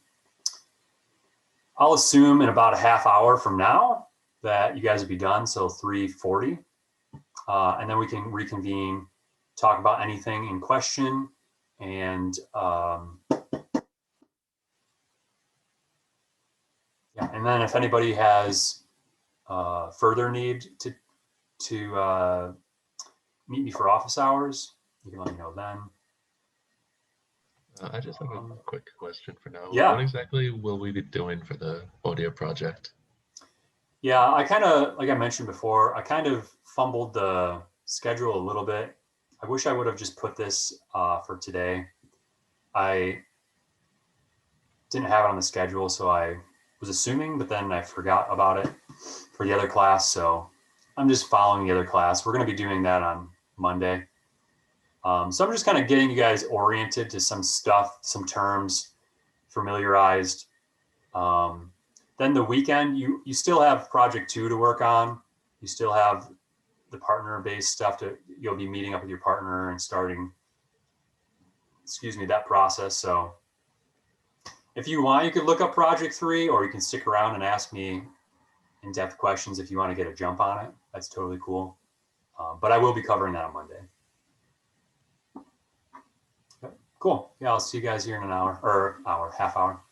assume in about a half hour from now that you guys will be done, so 3:40. And then we can reconvene, talk about anything in question, and yeah, and then if anybody has further need to meet me for office hours, you can let me know then. I just have a quick question for now. Yeah. What exactly will we be doing for the audio project? Yeah, I kind of, like I mentioned before, I kind of fumbled the schedule a little bit. I wish I would have just put this for today. I didn't have it on the schedule, so I was assuming, but then I forgot about it for the other class. So I'm just following the other class. We're going to be doing that on Monday. So I'm just kind of getting you guys oriented to some stuff, some terms, familiarized. Then the weekend, you still have project 2 to work on. You still have the partner-based stuff you'll be meeting up with your partner and starting, that process. So if you want, you could look up project 3, or you can stick around and ask me in-depth questions if you want to get a jump on it. That's totally cool. But I will be covering that on Monday. Okay, cool. Yeah, I'll see you guys here in an hour, or half hour.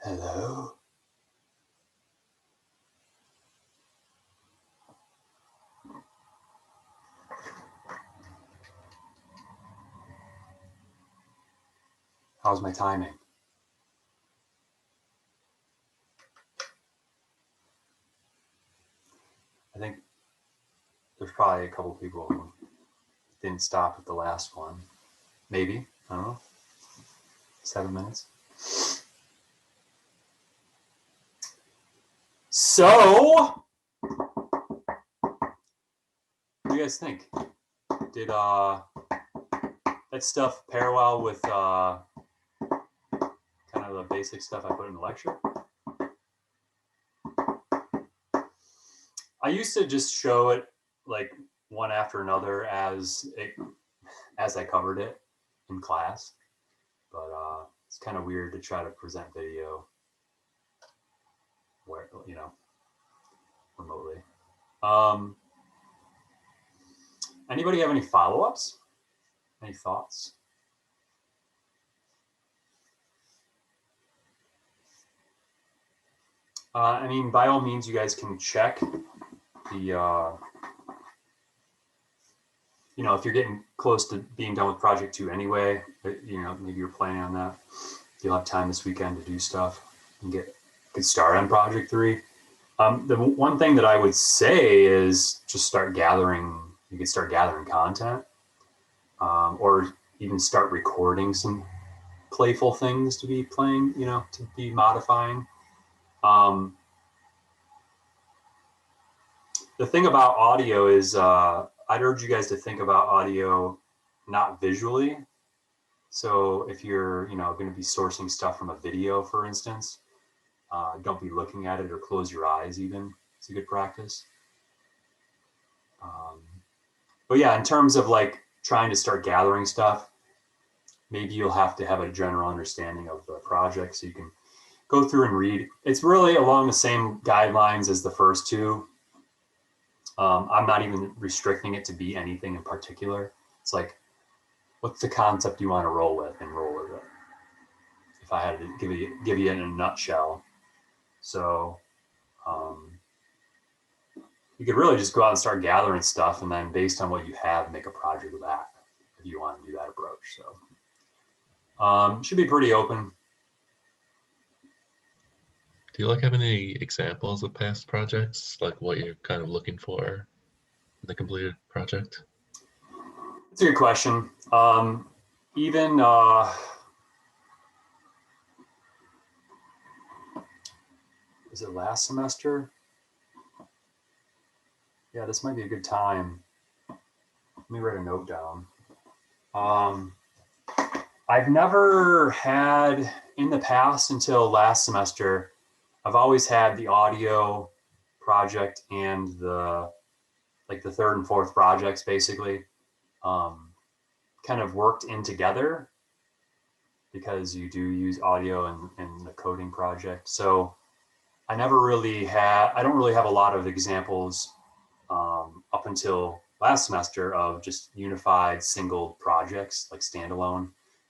Hello. How's my timing? I think there's probably a couple people who didn't stop at the last one. Maybe, I don't know. 7 minutes. So, what do you guys think? Did that stuff pair well with kind of the basic stuff I put in the lecture? I used to just show it like one after another as I covered it in class, but it's kind of weird to try to present video where, you know, remotely. Anybody have any follow-ups? Any thoughts? I mean, by all means, you guys can check the, you know, if you're getting close to being done with project 2 anyway, you know, maybe you're planning on that. You'll have time this weekend to do stuff and get started on project 3. The one thing that I would say is just start gathering. You could start gathering content, or even start recording some playful things to be playing, you know, to be modifying. The thing about audio is I'd urge you guys to think about audio not visually. So if you're, you know, going to be sourcing stuff from a video, for instance, don't be looking at it or close your eyes even. It's a good practice. But yeah, in terms of like trying to start gathering stuff, maybe you'll have to have a general understanding of the project so you can go through and read. It's really along the same guidelines as the first 2. I'm not even restricting it to be anything in particular. It's like, what's the concept you want to roll with and roll with it? If I had to give you it in a nutshell. So you could really just go out and start gathering stuff, and then based on what you have, make a project with that if you want to do that approach. So should be pretty open. Do you like have any examples of past projects, like what you're kind of looking for in the completed project? That's a good question. Even was it last semester? Yeah, this might be a good time. Let me write a note down. I've never had, in the past until last semester, I've always had the audio project and the, like the 3rd and 4th projects basically kind of worked in together because you do use audio in the coding project. So I don't really have a lot of examples up until last semester of just unified single projects, like standalone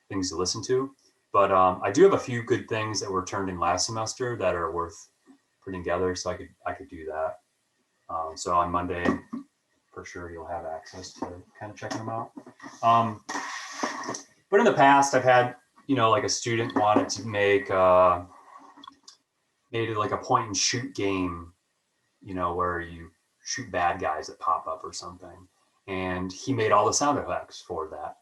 things to listen to. But I do have a few good things that were turned in last semester that are worth putting together, so I could do that. So on Monday, for sure, you'll have access to kind of checking them out. But in the past, I've had, you know, like a student wanted to make made it like a point and shoot game, you know, where you shoot bad guys that pop up or something. And he made all the sound effects for that.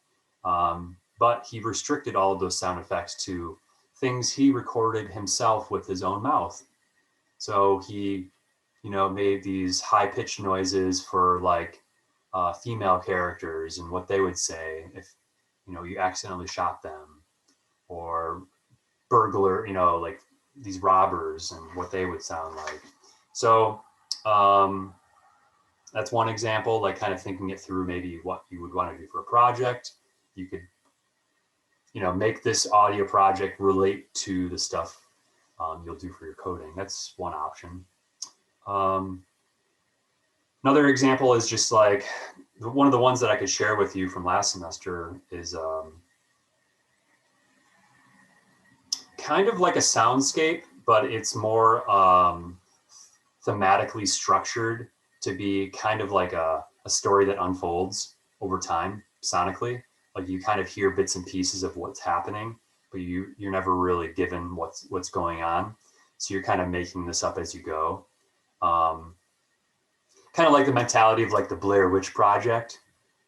But he restricted all of those sound effects to things he recorded himself with his own mouth. So he, you know, made these high-pitched noises for like female characters and what they would say if, you know, you accidentally shot them, or burglar, you know, like these robbers and what they would sound like. So that's one example, like kind of thinking it through, maybe what you would want to do for a project. You could, you know, make this audio project relate to the stuff you'll do for your coding. That's one option. Another example is just like one of the ones that I could share with you from last semester is kind of like a soundscape, but it's more thematically structured to be kind of like a story that unfolds over time sonically. Like you kind of hear bits and pieces of what's happening, but you're never really given what's going on. So you're kind of making this up as you go. Kind of like the mentality of like the Blair Witch Project,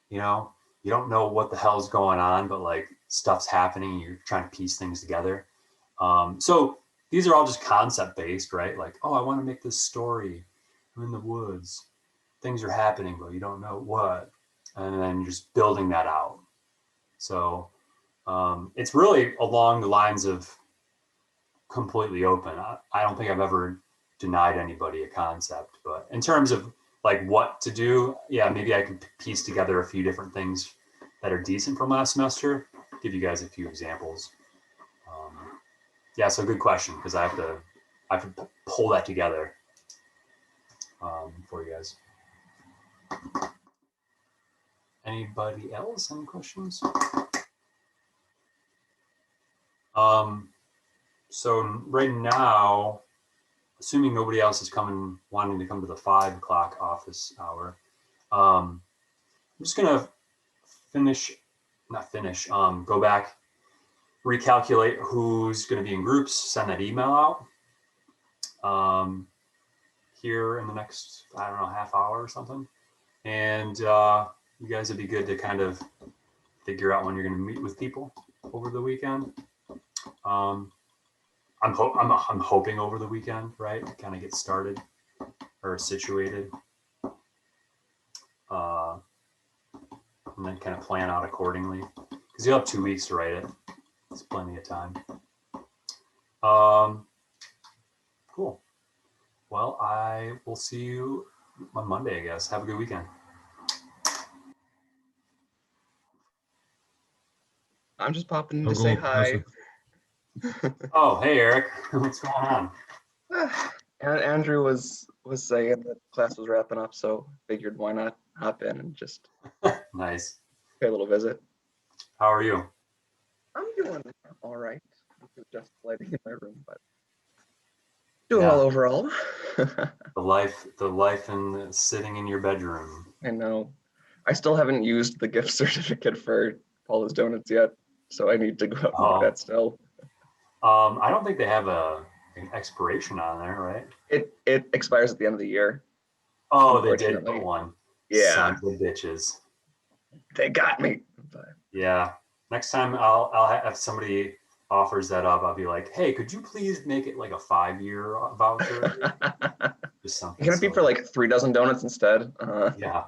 you know, you don't know what the hell's going on, but like stuff's happening. You're trying to piece things together. So these are all just concept based, right? Like, oh, I want to make this story. I'm in the woods. Things are happening, but you don't know what. And then you're just building that out. So it's really along the lines of completely open. I don't think I've ever denied anybody a concept, but in terms of like what to do, yeah, maybe I could piece together a few different things that are decent from last semester. Give you guys a few examples. Yeah, so good question, because I have to pull that together for you guys. Anybody else? Any questions? So right now, assuming nobody else is wanting to come to the 5 o'clock office hour, I'm just gonna go back, recalculate who's gonna be in groups, send that email out here in the next, I don't know, half hour or something. And you guys, it'd be good to kind of figure out when you're gonna meet with people over the weekend. I'm hoping over the weekend, right? Kind of get started or situated, and then kind of plan out accordingly. Because you'll have 2 weeks to write it. It's plenty of time. Cool. Well, I will see you on Monday, I guess. Have a good weekend. I'm just popping in to say hi. Oh, hey, Eric. What's going on? And Andrew was saying that class was wrapping up, so figured why not hop in and just Nice. pay a little visit. How are you? I'm doing all right. Just lighting in my room, but doing well overall. The life in sitting in your bedroom. I know. I still haven't used the gift certificate for Paula's Donuts yet, so I need to go out and do that still. I don't think they have an expiration on there, right? It expires at the end of the year. Oh, they did put one. Yeah. Sons of bitches. They got me. But... Yeah. Next time I'll have, if somebody offers that up, I'll be like, hey, could you please make it like a 5-year voucher? Just something. Can it be for like 3 dozen donuts instead? Yeah.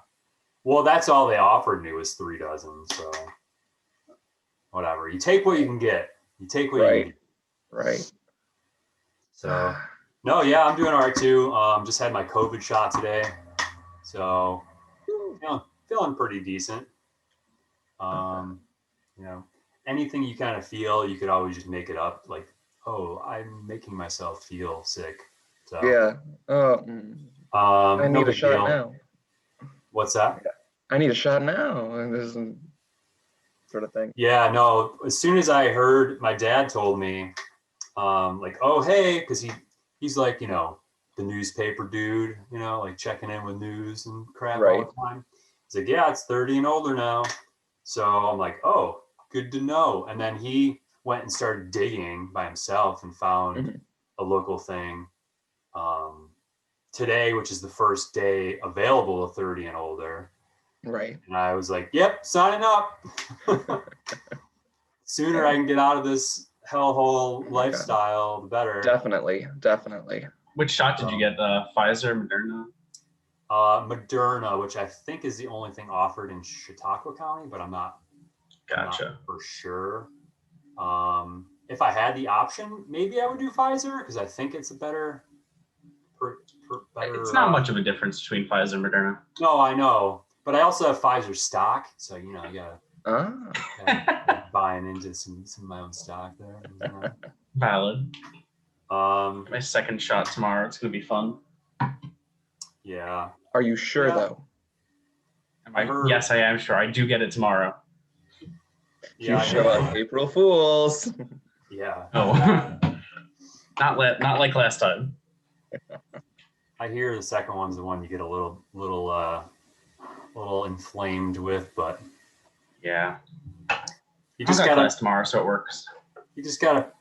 Well, that's all they offered me was 3 dozen. So whatever. You take what you can get. You take what you can get. Right. So no, yeah, I'm doing all right too. Just had my COVID shot today. So feeling pretty decent. You know, anything you kind of feel, you could always just make it up. Like, oh, I'm making myself feel sick. So yeah. I need a shot now. What's that? I need a shot now. And this is sort of thing. Yeah, no. As soon as I heard, my dad told me, like, oh hey, because he's like, you know, the newspaper dude, you know, like checking in with news and crap all the time. He's like, yeah, it's 30 and older now. So I'm like, oh, good to know. And then he went and started digging by himself and found a local thing today, which is the first day available of 30 and older. Right. And I was like, yep, signing up. Sooner I can get out of this hellhole lifestyle, the better. Definitely. Which shot did you get? Pfizer, Moderna? Moderna, which I think is the only thing offered in Chautauqua County, but I'm not for sure. If I had the option, maybe I would do Pfizer because I think it's a better. It's not much of a difference between Pfizer and Moderna. No, I know, but I also have Pfizer stock, so you know, you gotta buying into some of my own stock there. You know? Valid. My second shot tomorrow. It's gonna be fun. Yeah. Are you sure though? Yes, I am sure. I do get it tomorrow. Yeah, you show up April Fools. Yeah. Oh, not like last time. I hear the second one's the one you get a little inflamed with, but Yeah. you I just got gotta class tomorrow, so it works. you just gotta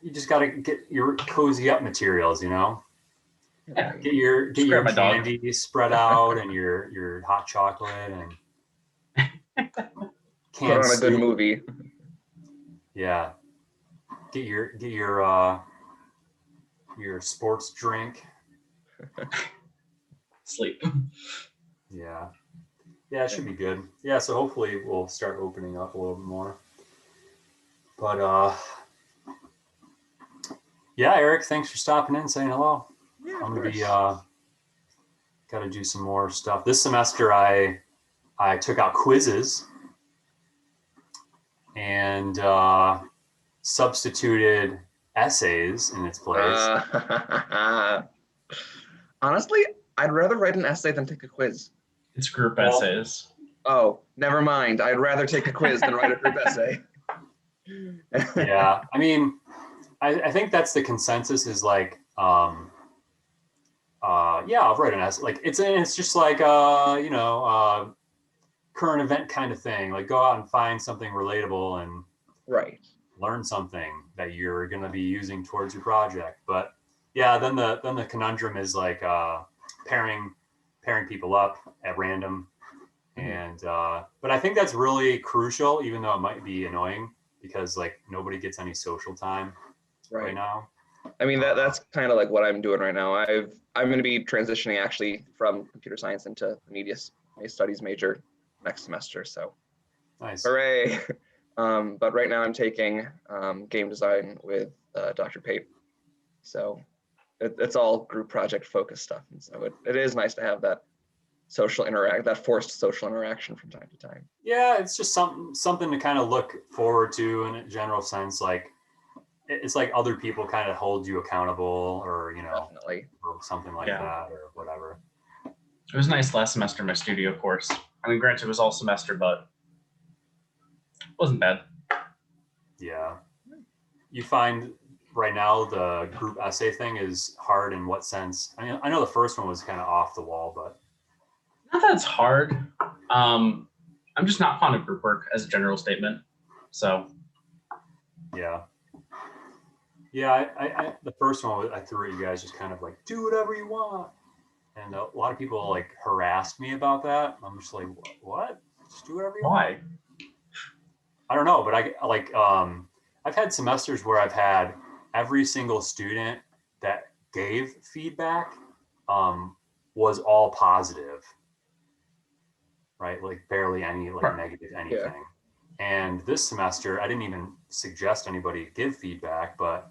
get your cozy up materials, you know. Yeah. Get your Just grab my dog. candy spread out and your hot chocolate and Put canned on a good soup. movie. Yeah. Get your sports drink. Sleep. Yeah. Yeah, it should be good. Yeah, so hopefully we'll start opening up a little bit more. But yeah, Eric, thanks for stopping in, saying hello. Yeah, I'm of gonna be course. got to do some more stuff this semester. I took out quizzes and substituted essays in its place. Honestly, I'd rather write an essay than take a quiz. It's group Well, essays. Oh, never mind. I'd rather take a quiz than write a group essay. Yeah, I mean, I think that's the consensus is like, yeah, I'll write an essay. Like it's just like current event kind of thing. Like go out and find something relatable and Right. learn something that you're going to be using towards your project. But yeah, then the conundrum is like pairing people up at random, and but I think that's really crucial, even though it might be annoying because like nobody gets any social time right now. I mean, that's kind of like what I'm doing right now. I'm going to be transitioning actually from computer science into media studies major next semester. So, Nice. Hooray! But right now I'm taking game design with Dr. Pate. So it's all group project focused stuff, and so it is nice to have that forced social interaction from time to time. Yeah, it's just something to kind of look forward to in a general sense. Like it's like other people kind of hold you accountable, or Definitely. or something like that, or whatever. It was nice last semester in my studio course. I mean, granted, it was all semester, but it wasn't bad. Yeah. You find right now the group essay thing is hard in what sense? I mean, I know the first one was kind of off the wall, but Not that it's hard. I'm just not fond of group work as a general statement. So yeah. Yeah, I the first one I threw at you guys just kind of like do whatever you want, and a lot of people like harassed me about that. I'm just like, what? Just do whatever you want. why? I don't know, but I've had semesters where I've had every single student that gave feedback was all positive, right? Like barely any negative anything. Yeah. And this semester, I didn't even suggest anybody give feedback, but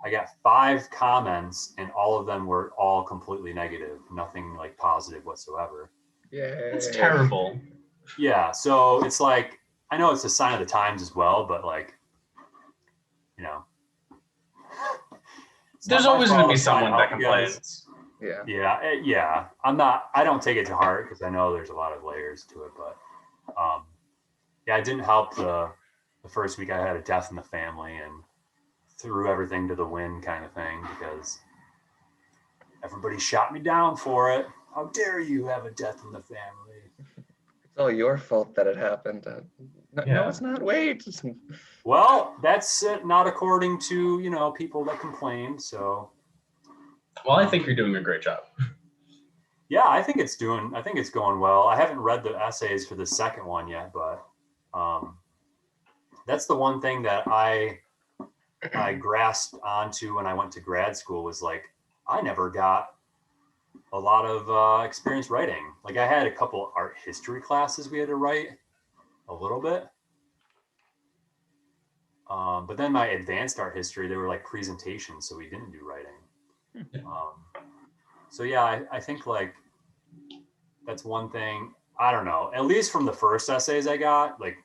I got 5 comments and all of them were all completely negative, nothing like positive whatsoever. Yeah. That's terrible. Yeah, so it's like, I know it's a sign of the times as well, but like, There's always going to be someone that complains. Yeah. Yeah. I don't take it to heart because I know there's a lot of layers to it, but yeah, it didn't help the first week I had a death in the family and threw everything to the wind kind of thing because everybody shot me down for it. How dare you have a death in the family? It's all your fault that it happened. No, it's not. Wait. Well, that's not according to, people that complained. So, well, I think you're doing a great job. Yeah, I think it's going well. I haven't read the essays for the second one yet, but that's the one thing that I grasped onto when I went to grad school was like, I never got a lot of experience writing. Like I had a couple art history classes we had to write a little bit. But then my advanced art history, they were like presentations, so we didn't do writing. So yeah, I think like that's one thing. I don't know, at least from the first essays I got, like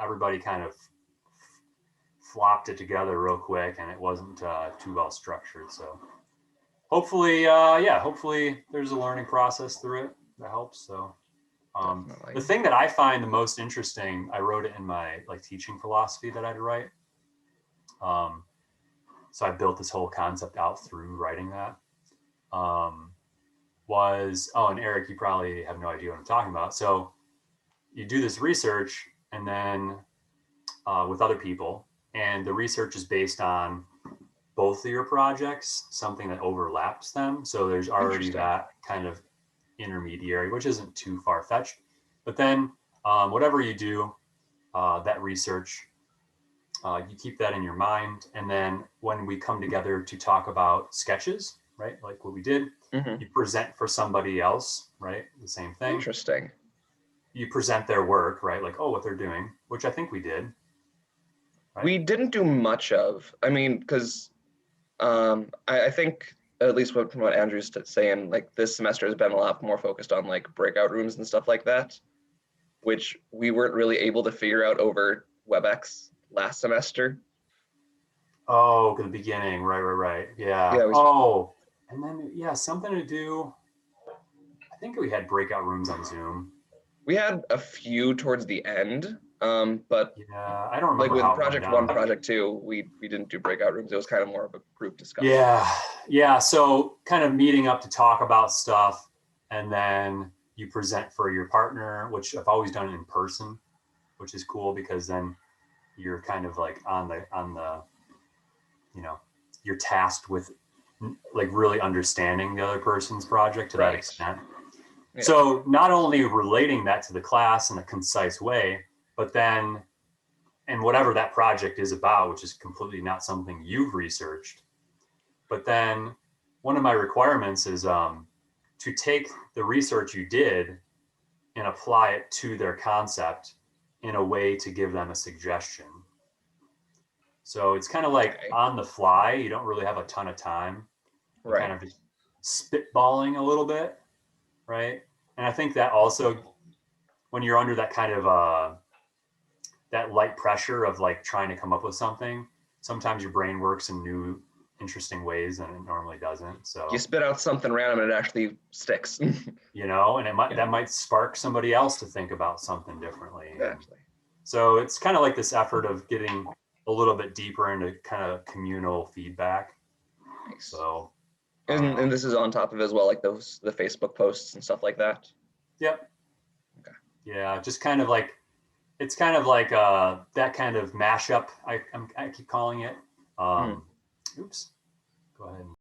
everybody kind of flopped it together real quick and it wasn't too well structured. So hopefully, hopefully there's a learning process through it that helps. So the thing that I find the most interesting, I wrote it in my like teaching philosophy that I'd write, so I built this whole concept out through writing that. And Eric, you probably have no idea what I'm talking about. So you do this research and then with other people, and the research is based on both of your projects, something that overlaps them. So there's already that kind of intermediary, which isn't too far-fetched. But then whatever you do, that research, you keep that in your mind. And then when we come together to talk about sketches, right, like what we did, you present for somebody else, right, the same thing. Interesting. You present their work, right, like, oh, what they're doing, which I think we did. Right? We didn't do much of, I mean, because I think, at least from what Andrew's saying, like this semester has been a lot more focused on like breakout rooms and stuff like that, which we weren't really able to figure out over WebEx last semester. Oh, the beginning, right. Yeah. And then, yeah, something to do. I think we had breakout rooms on Zoom. We had a few towards the end, but yeah, I don't remember. Like with how project 1, project 2, we didn't do breakout rooms. It was kind of more of a group discussion. Yeah. So kind of meeting up to talk about stuff, and then you present for your partner, which I've always done in person, which is cool because then you're kind of like on the, you're tasked with like really understanding the other person's project to that extent. Yeah. So not only relating that to the class in a concise way, but then, and whatever that project is about, which is completely not something you've researched, but then one of my requirements is to take the research you did and apply it to their concept in a way to give them a suggestion. So it's kind of like on the fly. You don't really have a ton of time. You're kind of just spitballing a little bit, right? And I think that also, when you're under that kind of that light pressure of like trying to come up with something, sometimes your brain works in new, interesting ways and it normally doesn't. So you spit out something random and it actually sticks. And that might spark somebody else to think about something differently. Exactly. So it's kind of like this effort of getting a little bit deeper into kind of communal feedback. Nice. So and this is on top of as well, like the Facebook posts and stuff like that. Yep. Okay. Yeah, just kind of like, it's kind of like that kind of mashup. I keep calling it. Oops. Go ahead.